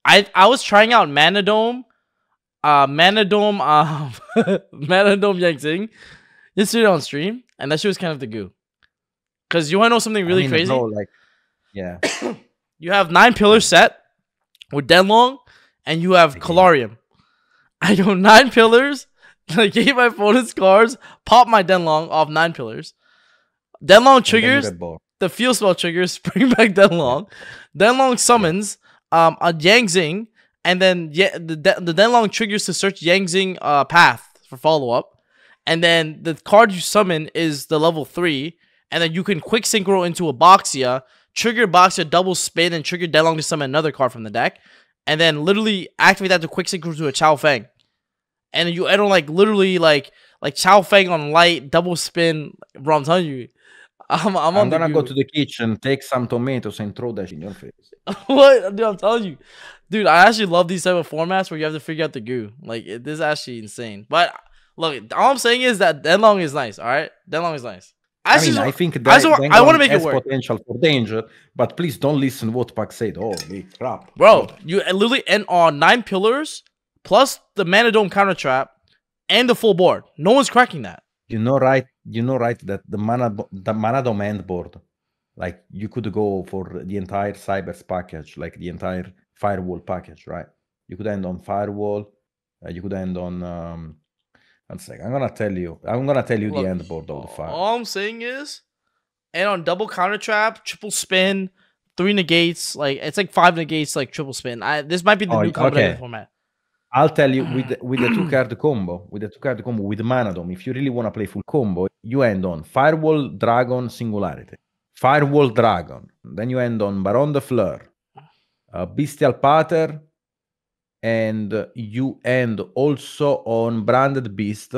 I was trying out Manadome Yangzing yesterday on stream, and that shit was kind of the goo. Cause you wanna know something really crazy? Bro, like, yeah. You have 9 pillars set with Denlong, and you have Colarium. I go 9 pillars. I gave my opponent's cards, pop my Denlong off 9 pillars. Denlong triggers, the field spell triggers, bring back Denlong. Denlong summons a Yangzing, and then the Denlong triggers to search Yangzing path for follow-up. And then the card you summon is the level 3, and then you can quick synchro into a Boxia, trigger Boxia, double spin, and trigger Denlong to summon another card from the deck. And then literally activate that to quick synchro to a Chao Feng. And you add on like literally like Chao Feng on light, double spin. Bro, I'm telling you. I'm gonna go to the kitchen, take some tomatoes, and throw that in your face. What? Dude, I'm telling you. Dude, I actually love these type of formats where you have to figure out the goo. Like, this is actually insane. But look, all I'm saying is that Denlong is nice, alright? Denlong is nice. I think I want to make it work. Potential for danger, but please don't listen what Pac said. Holy crap. Bro, you literally end on 9 pillars, plus the Manadome counter trap, and the full board. No one's cracking that. You know right that the Manadome end board, like you could go for the entire Cybers package, like the entire Firewall package, right? You could end on Firewall, you could end on one second. I'm gonna tell you Look, the end board of the fire. All I'm saying is, and on double counter trap, triple spin, 3 negates, like it's like 5 negates, like triple spin. This might be the new combination format. I'll tell you with the 2-card combo, with Manadome, if you really want to play full combo, you end on Firewall, Dragon, Singularity. Firewall, Dragon. Then you end on Baron de Fleur, Bestial Pater, and you end also on Branded Beast,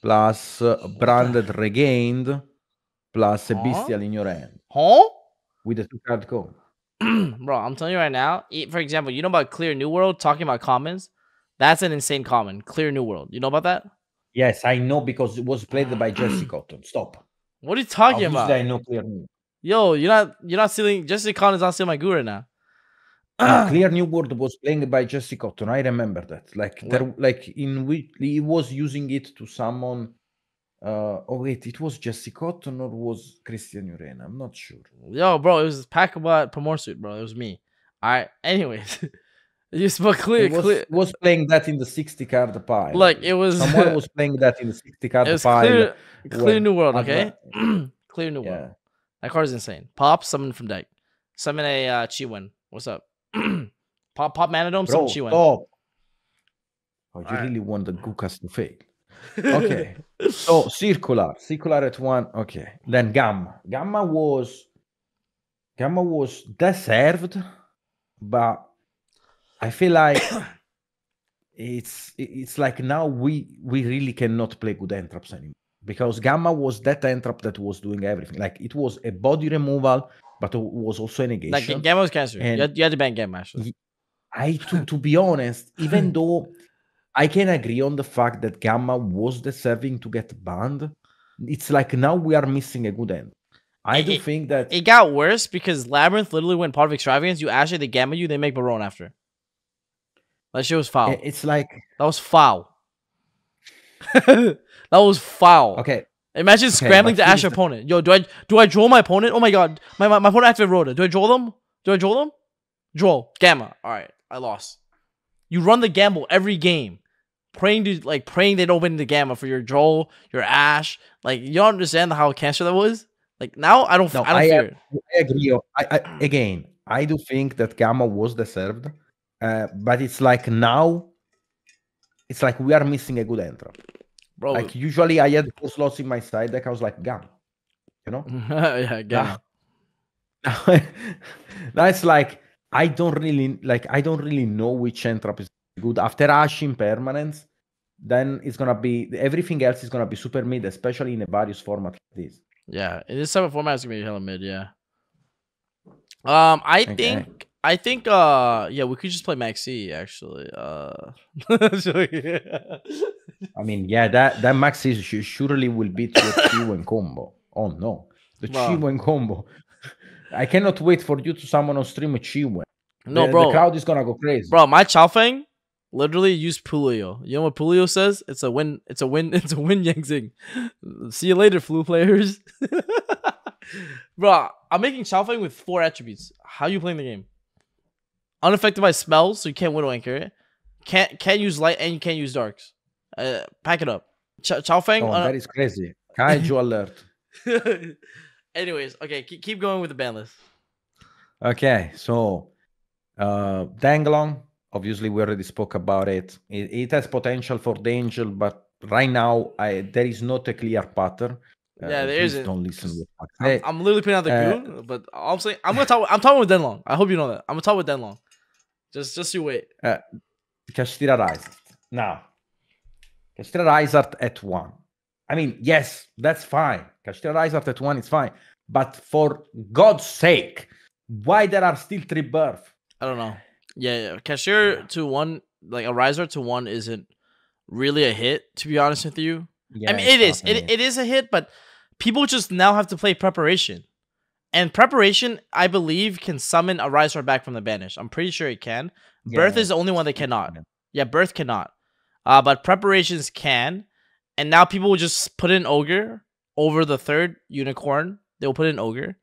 plus Branded Regained, plus a Bestial in your hand. Huh? With the 2-card combo. Bro, I'm telling you right now, for example, you know about Clear New World, talking about commons? That's an insane common. Clear New World. You know about that? Yes, I know because it was played by Jesse Cotton. Stop. What are you talking about? I know Clear New. Yo, you're not stealing. Jesse Cotton's not stealing my guru right now. Clear New World was playing by Jesse Cotton. I remember that. In which he was using it to summon. Oh wait, it was Jesse Cotton or was Christian Urena? I'm not sure. Yo, bro, it was Packabat Pamornsut, bro. It was me. All right. Anyways, you spoke clear. Was playing that in the 60-card pile. Like it was. Someone was playing that in the 60-card pile. Clear New World, okay? Clear New World. That card is insane. Pop, summon from deck. Summon a Chiwen. What's up? Pop Manadome, summon Chiwen. Oh, you really want the Guucast to fail. Okay. So circular at 1. Okay. Then Gamma. Gamma was deserved, but I feel like it's like now we really cannot play good entraps anymore. Because Gamma was that entrap that was doing everything. Like it was a body removal, but it was also a negation. Like Gamma was cancer. You had to ban Gamma actually. To be honest, even though I can agree on the fact that Gamma was deserving to get banned, it's like now we are missing a good end. I do think that it got worse because Labyrinth literally went part of Extravagance. You actually they Gamma you, they make Baron after. That shit was foul. It's like that was foul. That was foul. Okay. Imagine scrambling but to ash your opponent. Yo, do I draw my opponent? Oh my god, my opponent activated Rhoda. Do I draw them? Draw Gamma. All right, I lost. You run the gamble every game, praying they don't win the Gamma for your Joel, your Ash. Like, you don't understand how cancer that was. Like, now I don't fear it. I agree. Again, I do think that Gamma was deserved, but it's like now, it's like we are missing a good entry. Bro, like usually I had 4 slots in my side deck. I was like Gamma, yeah, Gamma. Now it's like I don't really know which entrap is good. After Ash Impermanence, then it's gonna be everything else is gonna be super mid, especially in a various format like this. Yeah, in this type of format, it's gonna be hella mid. Yeah. I think yeah, we could just play Maxi actually. So, yeah. I mean, yeah, that Maxi surely will beat the Chiwen combo. Oh no, the Chiwen combo. I cannot wait for you to summon on stream a Chiwen. No, bro. The crowd is gonna go crazy. Bro, my Chaofeng literally used Pulio. You know what Pulio says? It's a win. It's a win. It's a win, Yang Zing. See you later, flu players. Bro, I'm making Chaofeng with 4 attributes. How you playing the game? Unaffected by spells, so you can't Widow Anchor it. Can't use light and you can't use darks. Pack it up. Chaofeng. Oh, that is crazy. Kaiju alert. Anyways, okay, keep going with the ban list. Okay, so Danglong, obviously we already spoke about it. It has potential for the Angel, but right now there is not a clear pattern. Yeah, there isn't. Don't listen. I'm literally putting out the goo, but I'm saying I'm talking with Denlong. I hope you know that. I'm gonna talk with Denlong. Just you wait. Kashtira Rising. Now, Kashtira Rising at 1. I mean, yes, that's fine. Kashtira Rising at 1 is fine. But for God's sake, why there are still 3 births? I don't know. Yeah. Kashtira to 1, like a Riser to 1 isn't really a hit, to be honest with you. Yeah, I mean, it is. It is a hit, but people just now have to play Preparation. And Preparation, I believe, can summon a Riser back from the banish. I'm pretty sure it can. Yeah, Birth is the only one that cannot. Yeah, Birth cannot. But Preparations can. And now people will just put in Ogre over the 3rd Unicorn. They'll put in Ogre.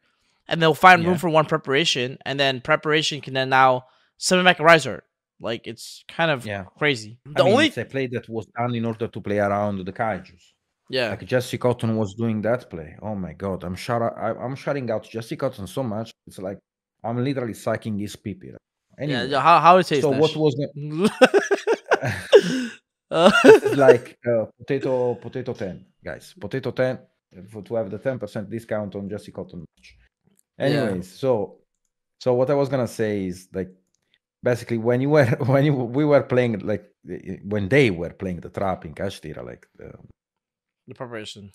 And they'll find room for 1 Preparation. And then Preparation can then now summon back a Riser. Like, it's kind of crazy. It's a play that was done in order to play around the Kaijus. Yeah. Like Jesse Cotton was doing that play. Oh my god, I'm shutting out Jesse Cotton so much. It's like I'm literally sucking his pee. Anyway, yeah, how it tastes. So what was this is like potato 10, guys. Potato 10 to have the 10% discount on Jesse Cotton match. Anyways, so what I was gonna say is like basically when we were playing, like when they were playing the trap in Kashtira, like the preparation,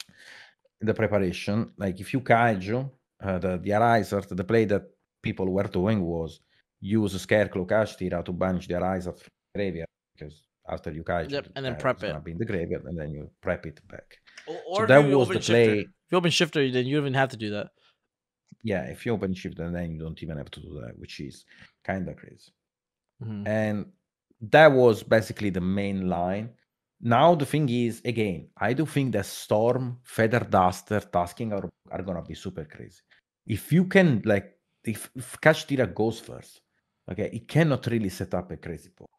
like if you Kaiju the Arizer, the play that people were doing was use Scarecrow Kashtira to banish the Arizer from the graveyard, because after you Kaiju, and then prep it. Gonna be in the graveyard, and then you prep it back. Or so that was the play. If you open Shifter, then you don't even have to do that. Yeah, if you open Shifter, then you don't even have to do that, which is kind of crazy. And that was basically the main line. Now the thing is, again, I do think that Storm, Feather Duster, Tasking are gonna be super crazy. If you can, like, if Kashtira goes first, okay, it cannot really set up a crazy board.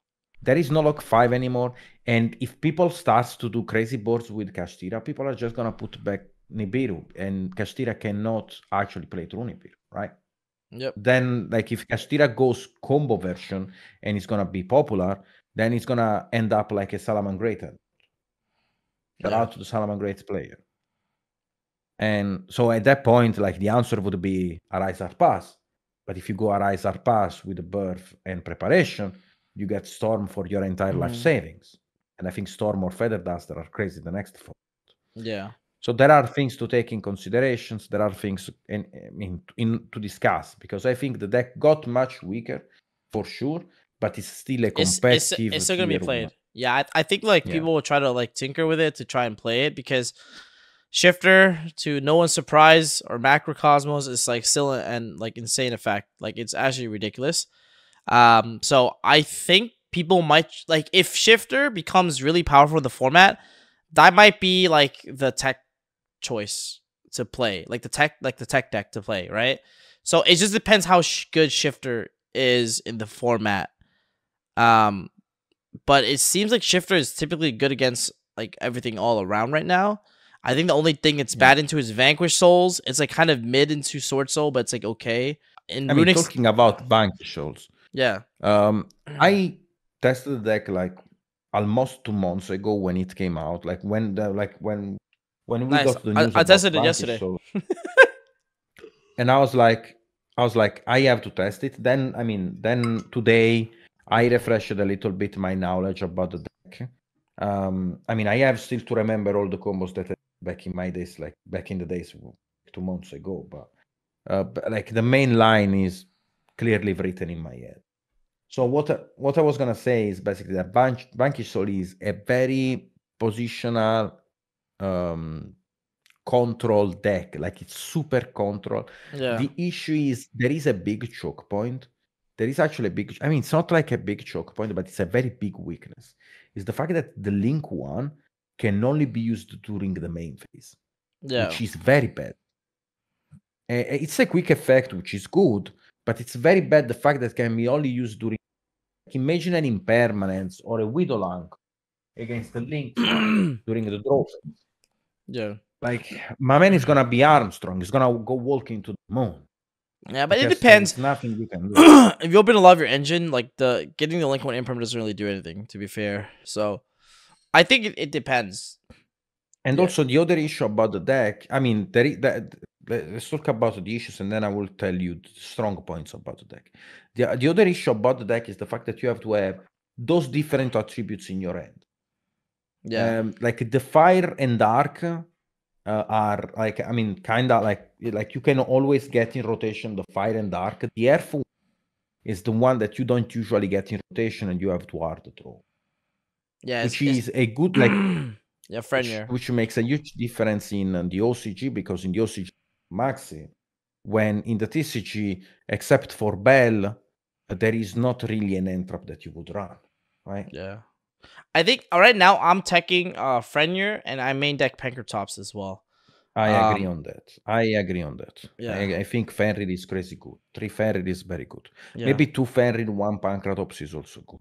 There is no lock 5 anymore, and if people starts to do crazy boards with Kashtira, people are just gonna put back Nibiru, and Kashtira cannot actually play through Nibiru, right? Yep. Then, like, if Kashtira goes combo version and it's gonna be popular, then it's gonna end up like a Salamangreated. Shout out to the Salamangreated player. And so at that point, like, the answer would be Arise or Pass. But if you go Arise or Pass with the birth and preparation, you get Storm for your entire life savings. And I think Storm or Feather Duster are crazy the next 4. Yeah. So there are things to take in considerations. There are things to discuss, because I think the deck got much weaker for sure, but it's still a competitive. It's still gonna be played. Yeah, I think like people will try to like tinker with it to try and play it, because Shifter, to no one's surprise, or Macrocosmos is like still an like insane effect. Like, it's actually ridiculous. So I think people might, like, if Shifter becomes really powerful in the format, that might be like the choice to play, like the tech deck to play, right? So it just depends how good Shifter is in the format. But it seems like Shifter is typically good against like everything all around right now. I think the only thing it's bad into is Vanquish Souls. It's like kind of mid into Sword Soul, but it's like okay. In Runic, talking about Vanquish Souls. yeah. I tested the deck like almost 2 months ago when it came out. Like when we Nice. got the news I about tested it Vanquish yesterday. Souls. And I was like, I have to test it. Then today I refreshed a little bit my knowledge about the deck. I have still to remember all the combos that I back in my days, like back in the days 2 months ago. But like the main line is clearly written in my head. So what I was gonna say is basically that Vanquish Soul is a very positional control deck. Like it's super control. Yeah. The issue is there is a big choke point. There is actually a big. It's not like a big choke point, but it's a very big weakness. Is the fact that the Link one can only be used during the main phase, which is very bad. It's a quick effect, which is good, but it's very bad. The fact that can be only used during. Imagine an impermanence or a Widowlank against the Link during the draw phase. Yeah. Like my man is gonna be Armstrong. He's gonna go walk into the moon. Yeah, but it Because depends. there's nothing you can do. If you open a lot of your engine, like getting the Link 1 imperm doesn't really do anything, to be fair. So I think it depends. And also the other issue about the deck, let's talk about the issues and then I will tell you the strong points about the deck. The other issue about the deck is the fact that you have to have those different attributes in your hand. Yeah. Like the fire and dark are like, kind of like you can always get in rotation the fire and dark. The airful is the one that you don't usually get in rotation and you have to hard draw. Yeah. Which is a good, like, yeah, Frenyer. Which makes a huge difference in the OCG, because in the OCG Maxi, when in the TCG, except for Bell, there is not really an entrap that you would run, right? Yeah. I think right now I'm teching Frenyer and I main deck Pankratops as well. I agree on that. Yeah. I think Fenrir is crazy good. 3 Fenrir is very good. Yeah. Maybe 2 Fenrir, 1 Pankratops is also good.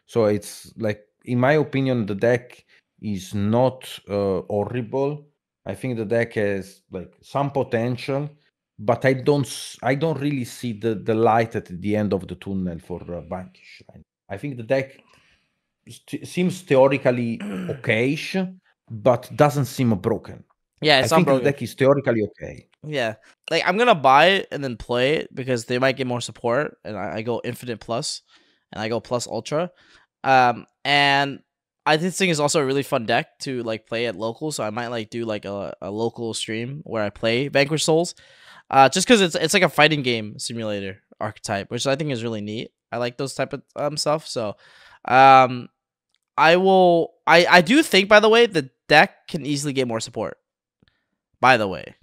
So it's like, in my opinion, the deck is not horrible. I think the deck has like some potential, but I don't really see the light at the end of the tunnel for Vanquish. I think the deck seems theoretically okayish, but doesn't seem broken. Yeah, it's I think not the deck is theoretically okay. Yeah, like I'm gonna buy it and then play it because they might get more support, and I go Infinite Plus, and I go Plus Ultra, and I just think it's also a really fun deck to like play at local. So I might like do like a local stream where I play Vanquish Souls, just because it's like a fighting game simulator archetype, which I think is really neat. I like those type of stuff. So, I do think, by the way, the deck can easily get more support. By the way,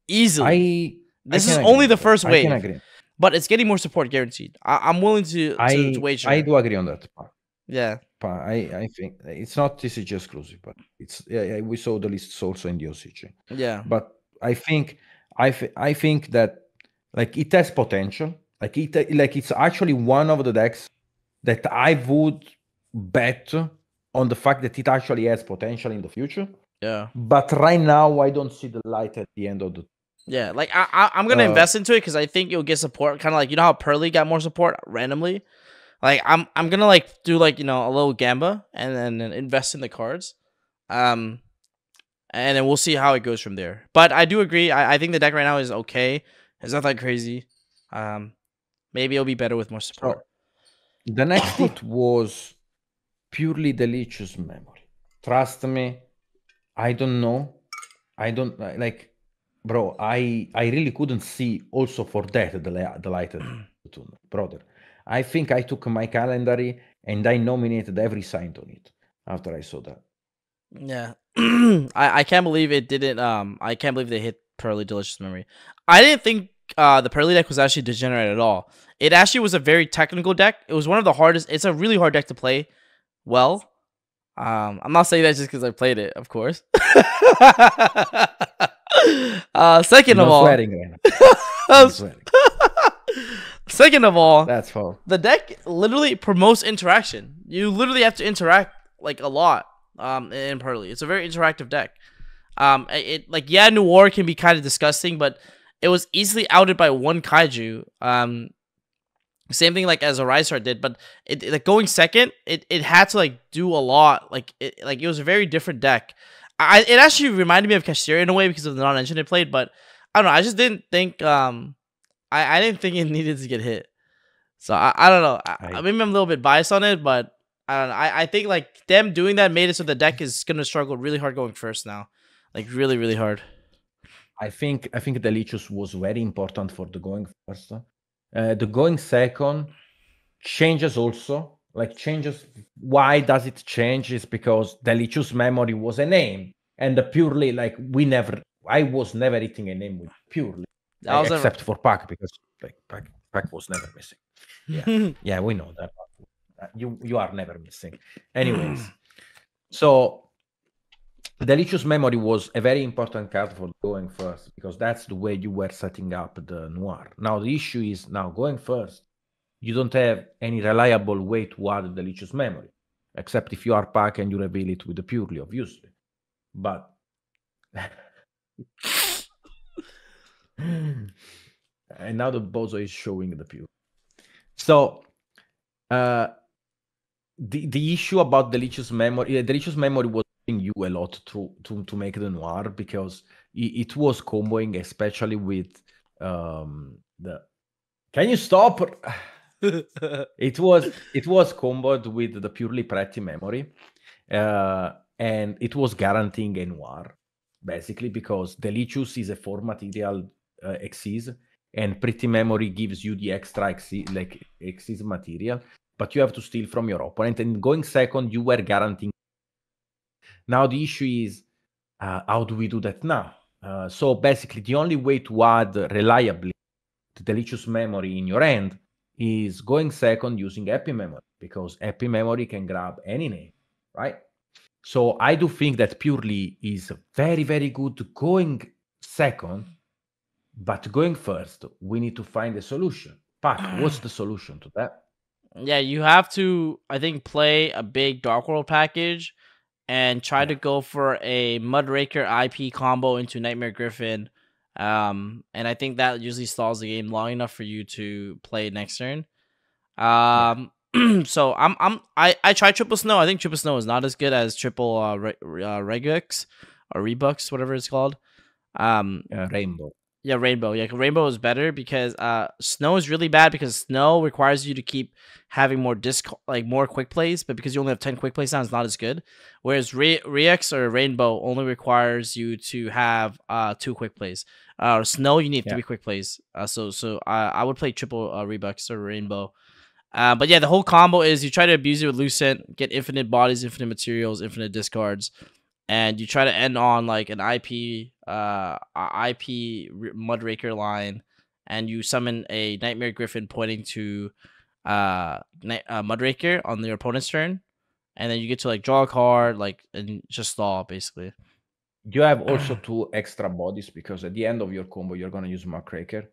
easily. This is only the first wave, but it's getting more support guaranteed. I'm willing to wager. I do agree on that part. Yeah, I think it's not TCG exclusive, but it's we saw the lists also in the OCG. Yeah, but I think that like it has potential. Like it's actually one of the decks that I would bet on the fact that it actually has potential in the future. Yeah. But right now, I don't see the light at the end of the. Yeah, like I'm gonna invest into it because I think you'll get support. Kind of like, you know how Pearly got more support randomly. Like I'm gonna like do like, you know, a little gamba and then invest in the cards, and then we'll see how it goes from there. But I do agree. I think the deck right now is okay. It's not that crazy. Maybe it'll be better with more support. So, the next hit was purely delicious memory. Trust me. I don't know. I don't like, bro. I really couldn't see also for that the light at the tunnel, brother. I think I took my calendar and I nominated every saint on it after I saw that. Yeah, I can't believe it didn't. I can't believe they hit Pearly Delicious Memory. I didn't think the Pearly deck was actually degenerate at all. It actually was a very technical deck. It was one of the hardest. It's a really hard deck to play well. I'm not saying that just because I played it, of course. Second of No all, swearing, Reina. No swearing. second of all, That's all. the deck literally promotes interaction. You literally have to interact like a lot. In Pearly, it's a very interactive deck. Like yeah, Noir can be kind of disgusting, but it was easily outed by one kaiju. Same thing like as a Rysart did, but it like going second, it had to like do a lot. Like it was a very different deck. It actually reminded me of Casteria in a way because of the non-engine it played, but I don't know. I just didn't think I didn't think it needed to get hit. So I don't know. Maybe I'm a little bit biased on it, but I don't know. I think like them doing that made it so the deck is gonna struggle really hard going first now, like really really hard. I think Delicious was very important for the going first. The going second changes also. Like changes. Why does it change? Is because Delicious Memory was a name, and the purely like I was never eating a name with purely, except for Pac because like Pac was never missing. Yeah, yeah, we know that. You are never missing. Anyways, so Delicious Memory was a very important card for going first because that's the way you were setting up the Noir. Now the issue is now going first, you don't have any reliable way to add Delicious Memory, except if you are Pack and you reveal it with the Purely, obviously. But and now the Bozo is showing the Pure. So the issue about Delicious Memory was you a lot to make the Noir because it was comboing, especially with the. Can you stop? it was comboed with the purely pretty memory, and it was guaranteeing a Noir basically because Delicious is a 4 material Xyz, and pretty memory gives you the extra Xyz material, but you have to steal from your opponent. And going second, you were guaranteeing. Now the issue is how do we do that now? So basically, the only way to add reliably the Delicious Memory in your hand is going second using Happy Memory, because Happy Memory can grab any name, right? So I do think that Purely is very, very good going second, but going first, we need to find a solution. Pac, what's the solution to that? Yeah, you have to, I think, play a big Dark World package and try to go for a Mudraker IP combo into Nightmare Griffin. And I think that usually stalls the game long enough for you to play next turn. So I tried Triple Snow. I think Triple Snow is not as good as Triple Regux or Rebux, whatever it's called. Rainbow. Yeah, Rainbow. Yeah, Rainbow is better because Snow is really bad because Snow requires you to keep having more more quick plays, but because you only have 10 quick plays now, it's not as good. Whereas Rex or Rainbow only requires you to have 2 quick plays. Snow, you need 3 quick plays. So I would play Triple Rebux or Rainbow. But yeah, the whole combo is you try to abuse it with Lucent, get infinite bodies, infinite materials, infinite discards, and you try to end on like an IP Mudraker line, and you summon a Nightmare Griffin pointing to Mudraker on your opponent's turn, and then you get to like draw a card, like, and just stall basically. You have also 2 extra bodies because at the end of your combo you're gonna use Muckraker,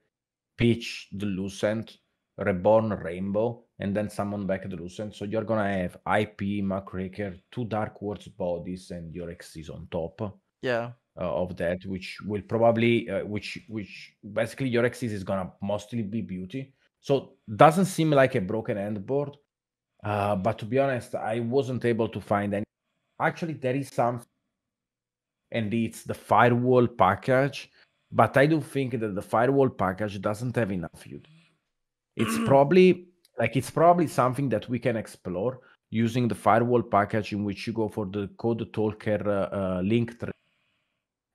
pitch the Lucent, Reborn Rainbow, and then summon back the Lucent. So you're gonna have IP, Muckraker, 2 Dark Words bodies, and your Xyz on top. Yeah. Of that, which will probably, which basically your Xyz is gonna mostly be beauty. So doesn't seem like a broken end board, but to be honest, I wasn't able to find any. Actually, there is some, and it's the Firewall package, but I do think that the Firewall package doesn't have enough use. It's probably something that we can explore using the Firewall package, in which you go for the Code Talker link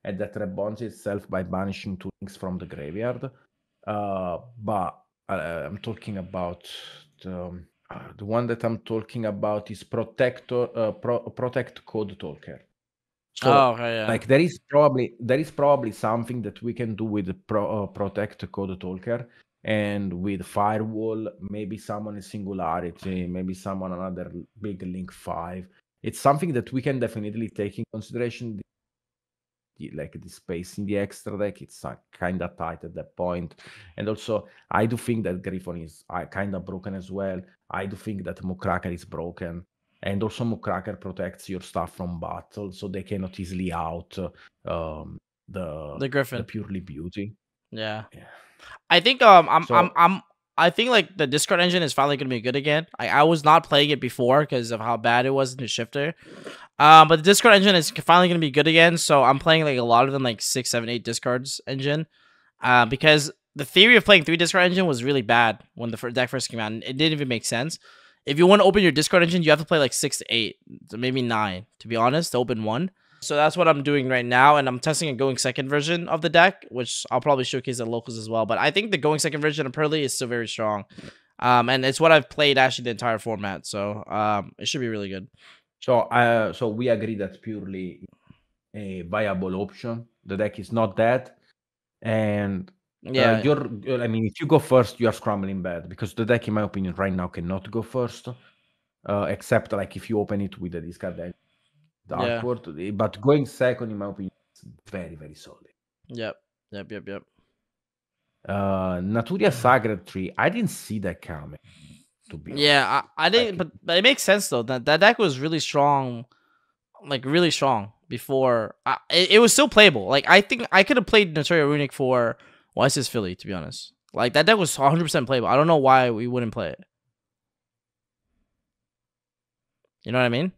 and that rebonds itself by banishing 2 links from the graveyard. But I'm talking about the one that I'm talking about is Protect Code Talker. So, okay, yeah. like there is probably something that we can do with Protect Code Talker, and with Firewall, maybe summon a Singularity, maybe summon another big Link 5, it's something that we can definitely take in consideration. Like the space in the extra deck, it's kind of tight at that point. And also, I do think that Griffon is kind of broken as well. I do think that Muckraker is broken. And also, Muckraker protects your stuff from battle, so they cannot easily out The Griffin. the purely beauty. Yeah. Yeah. I think I think like the Discord engine is finally gonna be good again. I was not playing it before because of how bad it was in the shifter. But the Discord engine is finally gonna be good again. So I'm playing like a lot of them, like 6, 7, 8 Discords engine. Because the theory of playing 3 Discord engine was really bad when the deck first came out. And it didn't even make sense. If you want to open your Discord engine, you have to play like 6 to 8, maybe 9, to be honest, to open one. So that's what I'm doing right now, and I'm testing a going second version of the deck, which I'll probably showcase at locals as well. But I think the going second version of Pearly is still very strong, and it's what I've played actually the entire format. So it should be really good. So we agree that's purely a viable option. The deck is not that, and Yeah, I mean, if you go first, you are scrambling bad because the deck, in my opinion, right now cannot go first, except like if you open it with a discard deck. Awkward, but going second, in my opinion, is very, very solid. Yep. Naturia Sacred Tree, I didn't see that coming, to be honest. Yeah, I didn't, but it makes sense though. That deck was really strong, like really strong before. It was still playable. Like I think I could have played Naturia Runic for Weiss's Philly, to be honest. Like that deck was 100% playable. I don't know why we wouldn't play it. You know what I mean?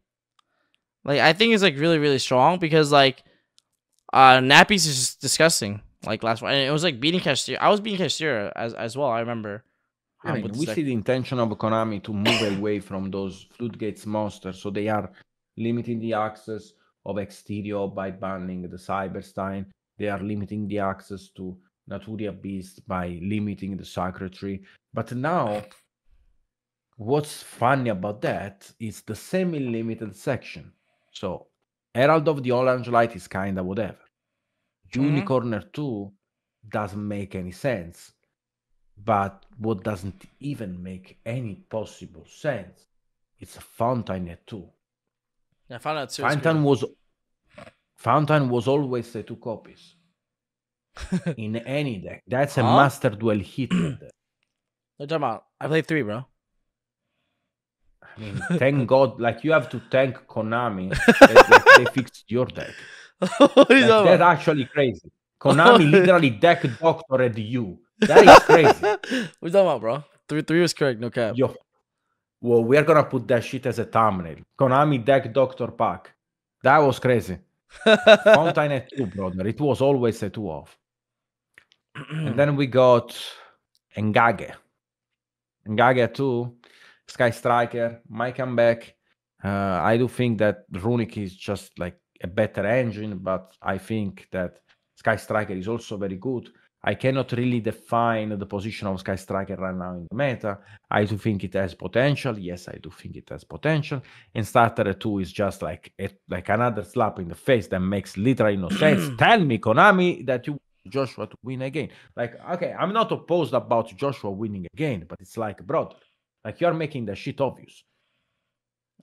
Like I think it's like really, really strong because like Nappies is just disgusting. Like last one, and it was like beating Cashier. I was beating Cashier as well. I remember. I mean, we see the intention of Konami to move away from those Floodgates monsters, so they are limiting the access of Exterior by banning the Cyberstein. They are limiting the access to Naturia Beast by limiting the Sacred Tree. But now, what's funny about that is the semi-limited section. So, Herald of the Orange Light is kind of whatever. Unicorner 2 doesn't make any sense. But what doesn't even make any possible sense, it's a Fountain 2. Yeah, Fountain 2. Fountain was always a 2 copies in any deck. That's a Master Duel hit. What are you talking about? I played 3, bro. I mean, thank God. Like you have to thank Konami that they fixed your deck. That's actually crazy. Konami literally deck doctored you. That is crazy. What are you talking about, bro? 3 was correct, no cap. Yo, well, we are gonna put that shit as a thumbnail. Konami deck Doctor Pack. That was crazy. Fountain 2, brother. It was always a 2 off. And then we got Engage. Engage 2, Sky Striker, my comeback. I do think that Runic is just like a better engine, but I think that Sky Striker is also very good. I cannot really define the position of Sky Striker right now in the meta. I do think it has potential. Yes, I do think it has potential. And Starter 2 is just like another slap in the face that makes literally no sense. Tell me, Konami, that you want Joshua to win again. Like, okay, I'm not opposed about Joshua winning again, but it's like, brother, like you're making the shit obvious.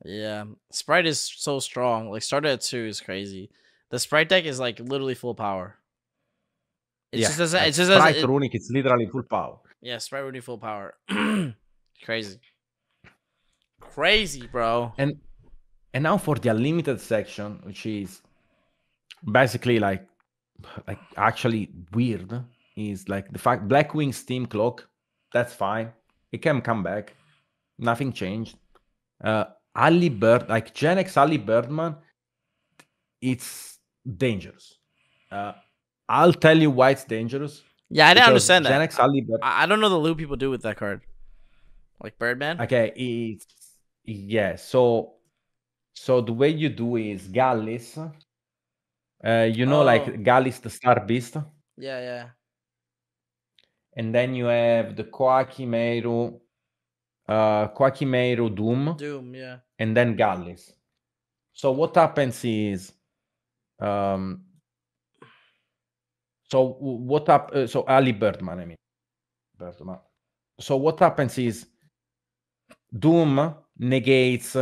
Yeah, Sprite is so strong. Like Starter at 2 is crazy. The Sprite deck is like literally full power. Just Sprite Runic, it's literally full power. Yeah, Sprite Runic full power. Crazy, bro. And now for the unlimited section, which is basically like actually weird, is like the fact Blackwing Steam Clock. That's fine. It can come back. Nothing changed. Ali Bird, like Gen X Ali Birdman, it's dangerous. I'll tell you why it's dangerous. Yeah, I didn't understand that. Gen X Ali Bird, I don't know the loop people do with that card. Like Birdman? Okay, so the way you do is Gallis. Like Gallis the Star Beast. Yeah. And then you have the Quakimeru Doom. Doom, yeah. And then Gallis. So what happens is so Ali Birdman, I mean. So what happens is Doom negates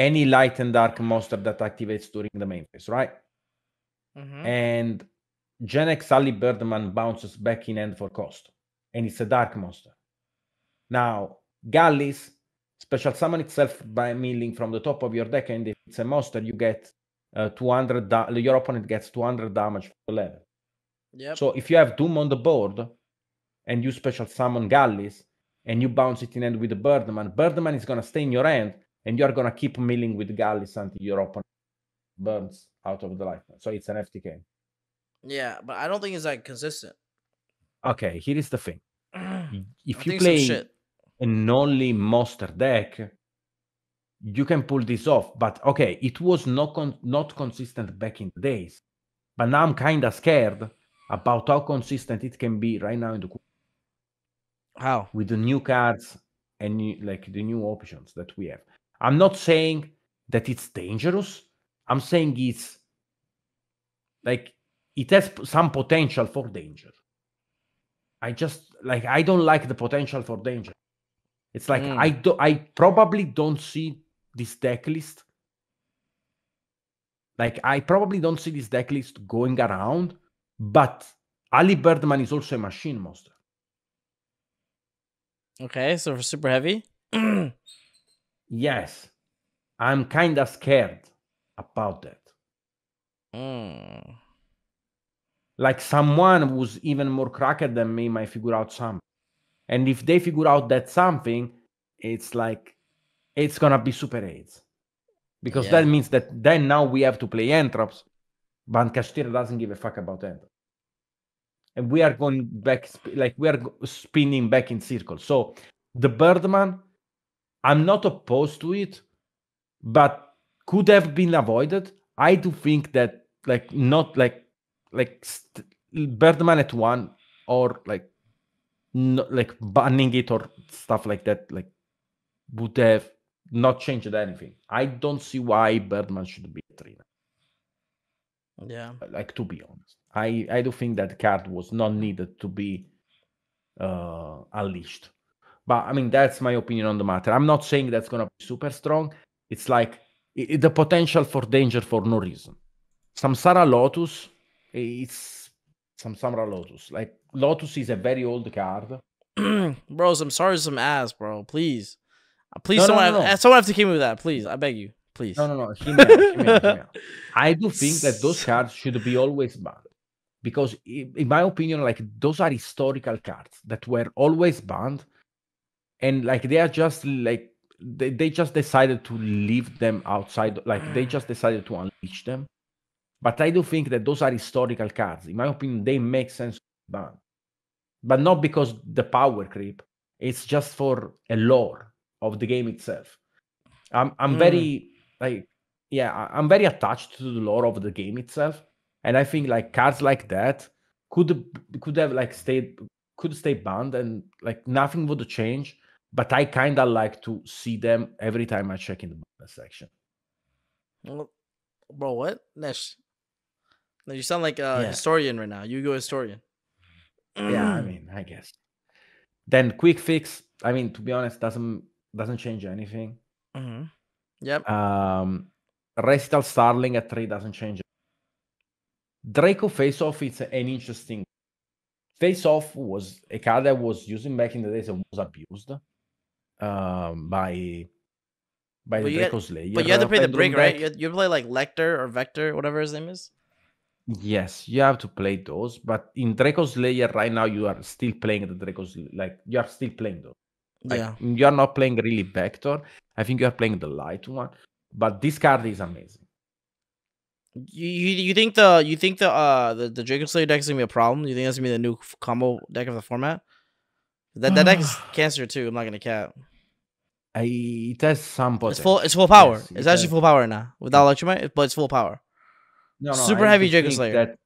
any light and dark monster that activates during the main phase, right? Mm-hmm. And Genex Ali Birdman bounces back in hand for cost, and it's a dark monster. Now, Gallis special summon itself by milling from the top of your deck, and if it's a monster, you get 200. Your opponent gets 200 damage for the level. Yep. So if you have Doom on the board, and you special summon Gallis, and you bounce it in hand with the Birdman is gonna stay in your hand, and you're gonna keep milling with Gallis until your opponent burns out of the life. So it's an FTK. Yeah, but I don't think it's like consistent. Okay, here is the thing. I If you think some play shit. an only monster deck, you can pull this off. But okay, it was not consistent back in the days. But now I'm kind of scared about how consistent it can be right now in the How? with the new cards and like the new options that we have. I'm not saying that it's dangerous. I'm saying it's like it has some potential for danger. I don't like the potential for danger. It's like I probably don't see this deck list. Like I probably don't see this deck list going around, but Ali Birdman is also a machine monster. Okay, so for super heavy. Yes, I'm kind of scared about that. Like someone who's even more cracked than me might figure out something. And if they figure out that something, it's like it's gonna be super AIDS. Because that means that then now we have to play Entrops, but Kashtira doesn't give a fuck about Entrops. And we are going back, like we are spinning back in circles. So the Birdman, I'm not opposed to it, but could have been avoided. I do think that like not like Birdman at 1 or like like banning it or stuff like that like would have not changed anything. I don't see why Birdman should be a 3. Yeah. Like to be honest, I do think that card was not needed to be unleashed. But I mean that's my opinion on the matter. I'm not saying that's gonna be super strong. It's like the potential for danger for no reason. Samsara Lotus, it's Samsara Lotus. Like Lotus is a very old card. Bro, I'm sorry, some ass, bro. Please, please, No, someone have to keep me with that. Please, I beg you. Please. No. Hear me out. I do think that those cards should be always banned. Because in my opinion, like those are historical cards that were always banned. And like they are just like they just decided to leave them outside. Like they just decided to unleash them. But I do think that those are historical cards. In my opinion, they make sense to ban. But not because the power creep. It's just for a lore of the game itself. I'm very I'm very attached to the lore of the game itself, and I think like cards like that could have like stay banned and like nothing would change. But I kind of like to see them every time I check in the bonus section. Bro, what? Nesh, you sound like a historian right now. Yu-Gi-Oh historian. Yeah, I mean, I guess. Then quick fix. I mean, to be honest, doesn't change anything. Yep. Recital Starling at 3 doesn't change. Draco Face Off, it's an interesting. Face Off was a card that was using back in the days and was abused by the Draco Slayer. But you have to play the break, right? You play like Lecter or Vector, whatever his name is. Yes, you have to play those. But in Draco Slayer right now, you are still playing the Dracos. Like you are still playing those. Like, you are not playing really Vector. I think you are playing the light one. But this card is amazing. You think the Draco Slayer deck is gonna be a problem? You think that's gonna be the new combo deck of the format? That deck is cancer too. I'm not gonna cap. It has some potential. It's full power. Yes, it's actually full power now without Electromite, but it's full power. No, super heavy Draco Slayer.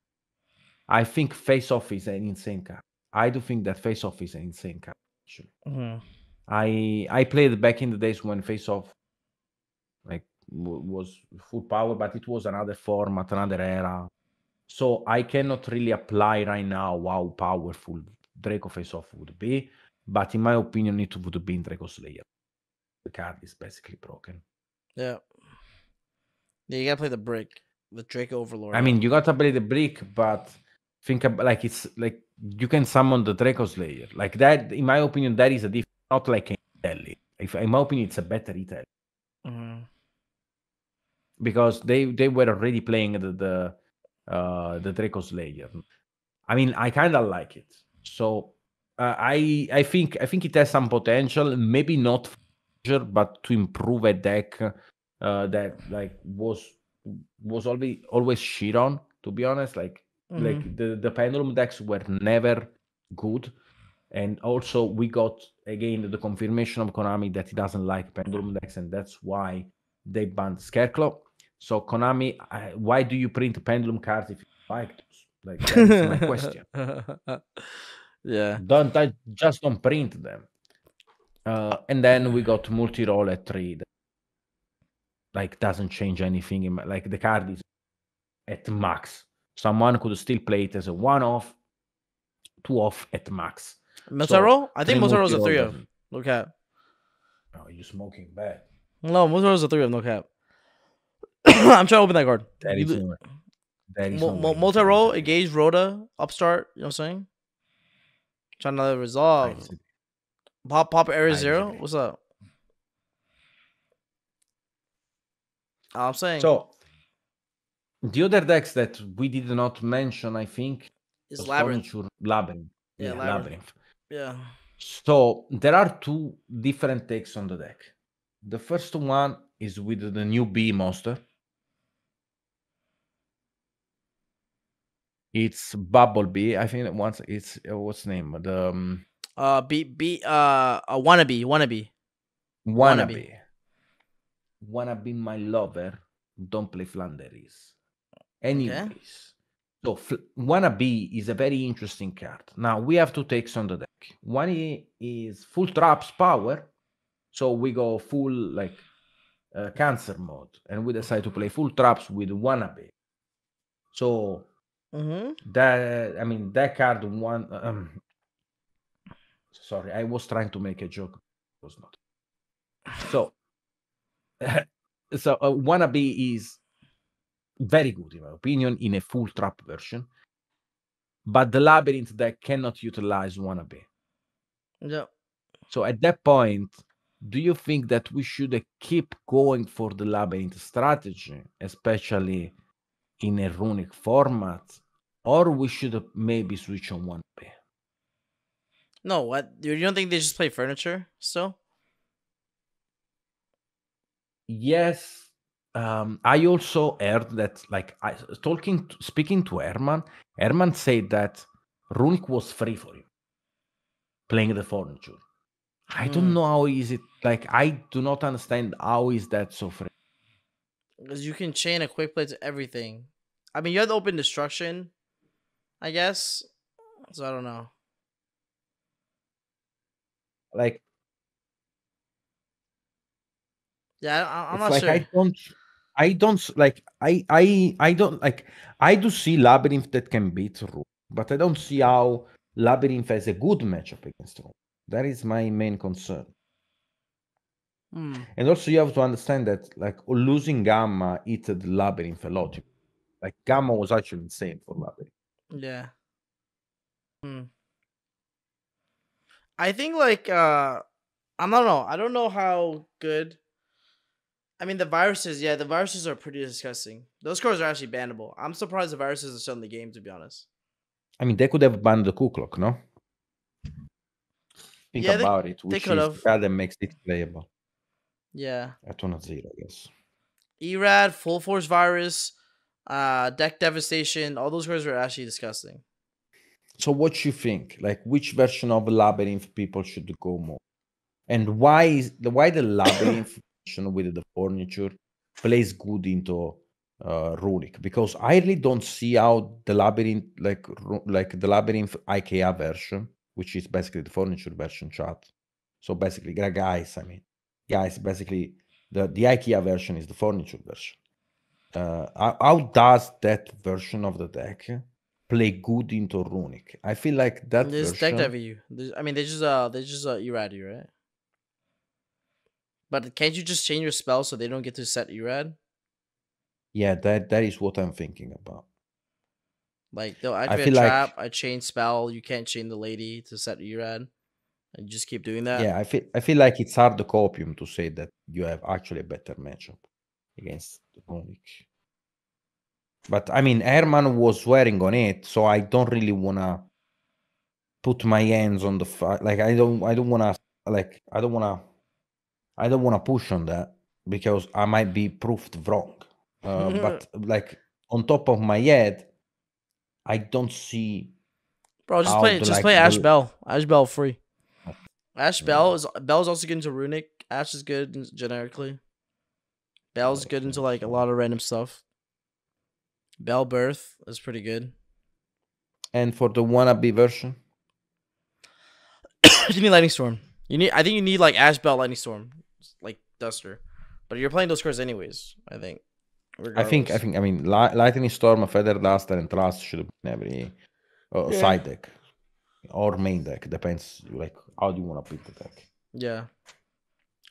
I think Face Off is an insane card. I do think that Face Off is an insane card. Actually. I played back in the days when Face Off like was full power, but it was another format, another era. So I cannot really apply right now how powerful Draco Face Off would be. But in my opinion, it would be in Draco Slayer. The card is basically broken. Yeah. Yeah, you gotta play the brick, the Draco Overlord. I mean, you gotta play the brick, but think about like it's like you can summon the Draco Slayer. Like that, in my opinion, that is a different, not like a Italy. If in my opinion, it's a better Italy Mhm. because they were already playing the Draco Slayer. I mean, I kind of like it. So I think it has some potential. Maybe not, but to improve a deck that like was always shit on. To be honest, like Mhm. the pendulum decks were never good, and also we got again the confirmation of Konami that he doesn't like pendulum decks, and that's why they banned Scarecrow. So Konami, why do you print pendulum cards if you like those? Like that is my question. Yeah. Just don't print them. And then we got multi-roll at 3 that like doesn't change anything. Like the card is at max. Someone could still play it as a 1-off, 2-off at max. Motaro? I think 3 Motaro's a multi-roll 3 of. doesn't. No cap. Oh, you smoking bad. No, Motaro's a 3 of. No cap. I'm trying to open that card. There is no way. There is no way. Multi-roll, engage, Rhoda, upstart. You know what I'm saying? Trying to I resolve. disagree. Pop area I 0. disagree. What's up? I'm saying So the other decks that we did not mention, I think, is was Labyrinth. Furniture Labyrinth. Yeah, Yeah, Labyrinth. Labyrinth. Yeah. So there are 2 different takes on the deck. The first one is with the new bee monster. It's Bumblebee. I think that once it's what's the name? The Wannabe. Wanna be my lover. Don't play Flanders. Okay. Anyways, so Wanna be is a very interesting card. Now we have 2 takes on the deck. One is full traps power. So we go full like cancer mode, and we decide to play full traps with Wannabe. So that card one. Sorry, I was trying to make a joke. It was not. So, Wannabe is very good in my opinion in a full trap version, but the Labyrinth deck cannot utilize Wannabe. Yeah. So at that point, do you think that we should keep going for the Labyrinth strategy, especially in a runic format, or we should maybe switch on Wannabe? No, what? You don't think they just play furniture still? Yes. I also heard that, like, speaking to Herman said that Runic was free for him playing the furniture. I don't know how is it. Like, I do not understand how is that so free. Because you can chain a quick play to everything. I mean, you have the open destruction, I guess. So I don't know. Like, Yeah, I'm it's not like sure. I do see Labyrinth that can beat Runic, but I don't see how Labyrinth has a good matchup against Runic. That is my main concern. And also you have to understand that like losing Gamma hit the Labyrinth a lot. Like Gamma was actually insane for Labyrinth. Yeah. I think like I don't know. I don't know how good. I mean, the viruses are pretty disgusting. Those cards are actually bannable. I'm surprised the viruses are still in the game, to be honest. I mean, they could have banned the Clock, no? Think about it, which is the card that makes it playable. Yeah. At 1-0, I guess. Erad, Full Force Virus, Deck Devastation, all those cards are actually disgusting. So what you think? Like, which version of Labyrinth people should go more? And why the Labyrinth version with the furniture plays good into Runic? Because I really don't see how the Labyrinth, like the Labyrinth IKEA version, which is basically the furniture version, chat. So basically, guys, basically the IKEA version is the furniture version. How does that version of the deck play good into Runic? I feel like that There's version. Deck Dev you. I mean, they just Erad you, right? But can't you just change your spell so they don't get to set Erad? Yeah, that is what I'm thinking about. Like they'll I activate a feel like trap, I chain spell, you can't chain the lady to set Erad, and you just keep doing that. yeah, I feel like it's hard copium to say that you have actually a better matchup against Runic. But I mean, Herman was swearing on it, so I don't really wanna put my hands on the like I don't wanna like I don't wanna push on that because I might be proved wrong. But like on top of my head, I don't see Bro, how the just like play Ash the Bell. Ash Bell free. Ash yeah, Bell's also good into Runic. Ash is good generically. Bell's let's good into make like a sure. lot of random stuff. Bell Birth is pretty good. And for the wannabe version, You need Lightning Storm. I think you need like Ash Bell, Lightning Storm, like Duster. But you're playing those cards anyways, I think. Regardless. I mean, Lightning Storm, Feather Duster, and Trust should be in every Yeah. side deck or main deck. Depends, like how do you want to pick the deck. Yeah.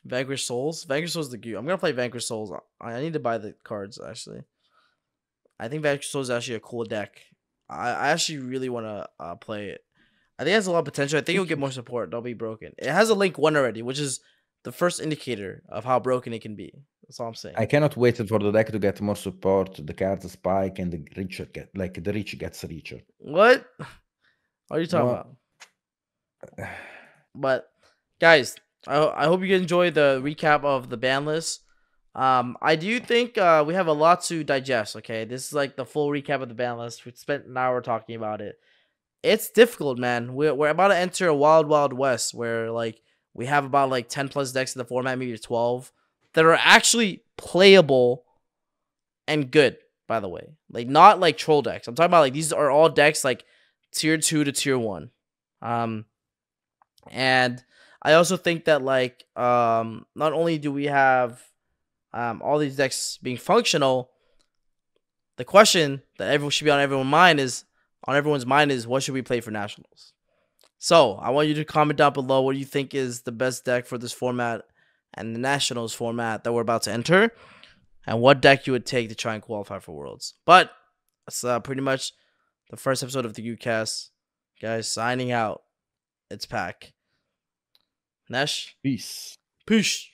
Vanquish Souls. Vanquish Souls is the goo. I'm gonna play Vanquish Souls. I need to buy the cards actually. I think Vanquish Souls is actually a cool deck. I actually really want to play it. I think it has a lot of potential. I think it'll get more support. Don't be broken. It has a Link 1 already, which is the first indicator of how broken it can be. That's all I'm saying. I cannot wait for the deck to get more support. The cards spike and the richer the rich gets richer. What? What are you talking Well, about? But guys, I hope you enjoy the recap of the ban list. I do think we have a lot to digest. Okay, this is like the full recap of the ban list. We spent an hour talking about it. It's difficult, man. We're about to enter a wild west where like we have about like 10 plus decks in the format, maybe 12 that are actually playable and good. By the way, like not like troll decks. I'm talking about like these are all decks like tier 2 to tier 1. And I also think that like not only do we have all these decks being functional, the question that everyone should be on everyone's mind is what should we play for nationals? So I want you to comment down below what you think is the best deck for this format and the nationals format that we're about to enter, and what deck you would take to try and qualify for Worlds. But that's pretty much the first episode of the Guucast. Guys, signing out. It's Pack. Nesh. peace. Peace.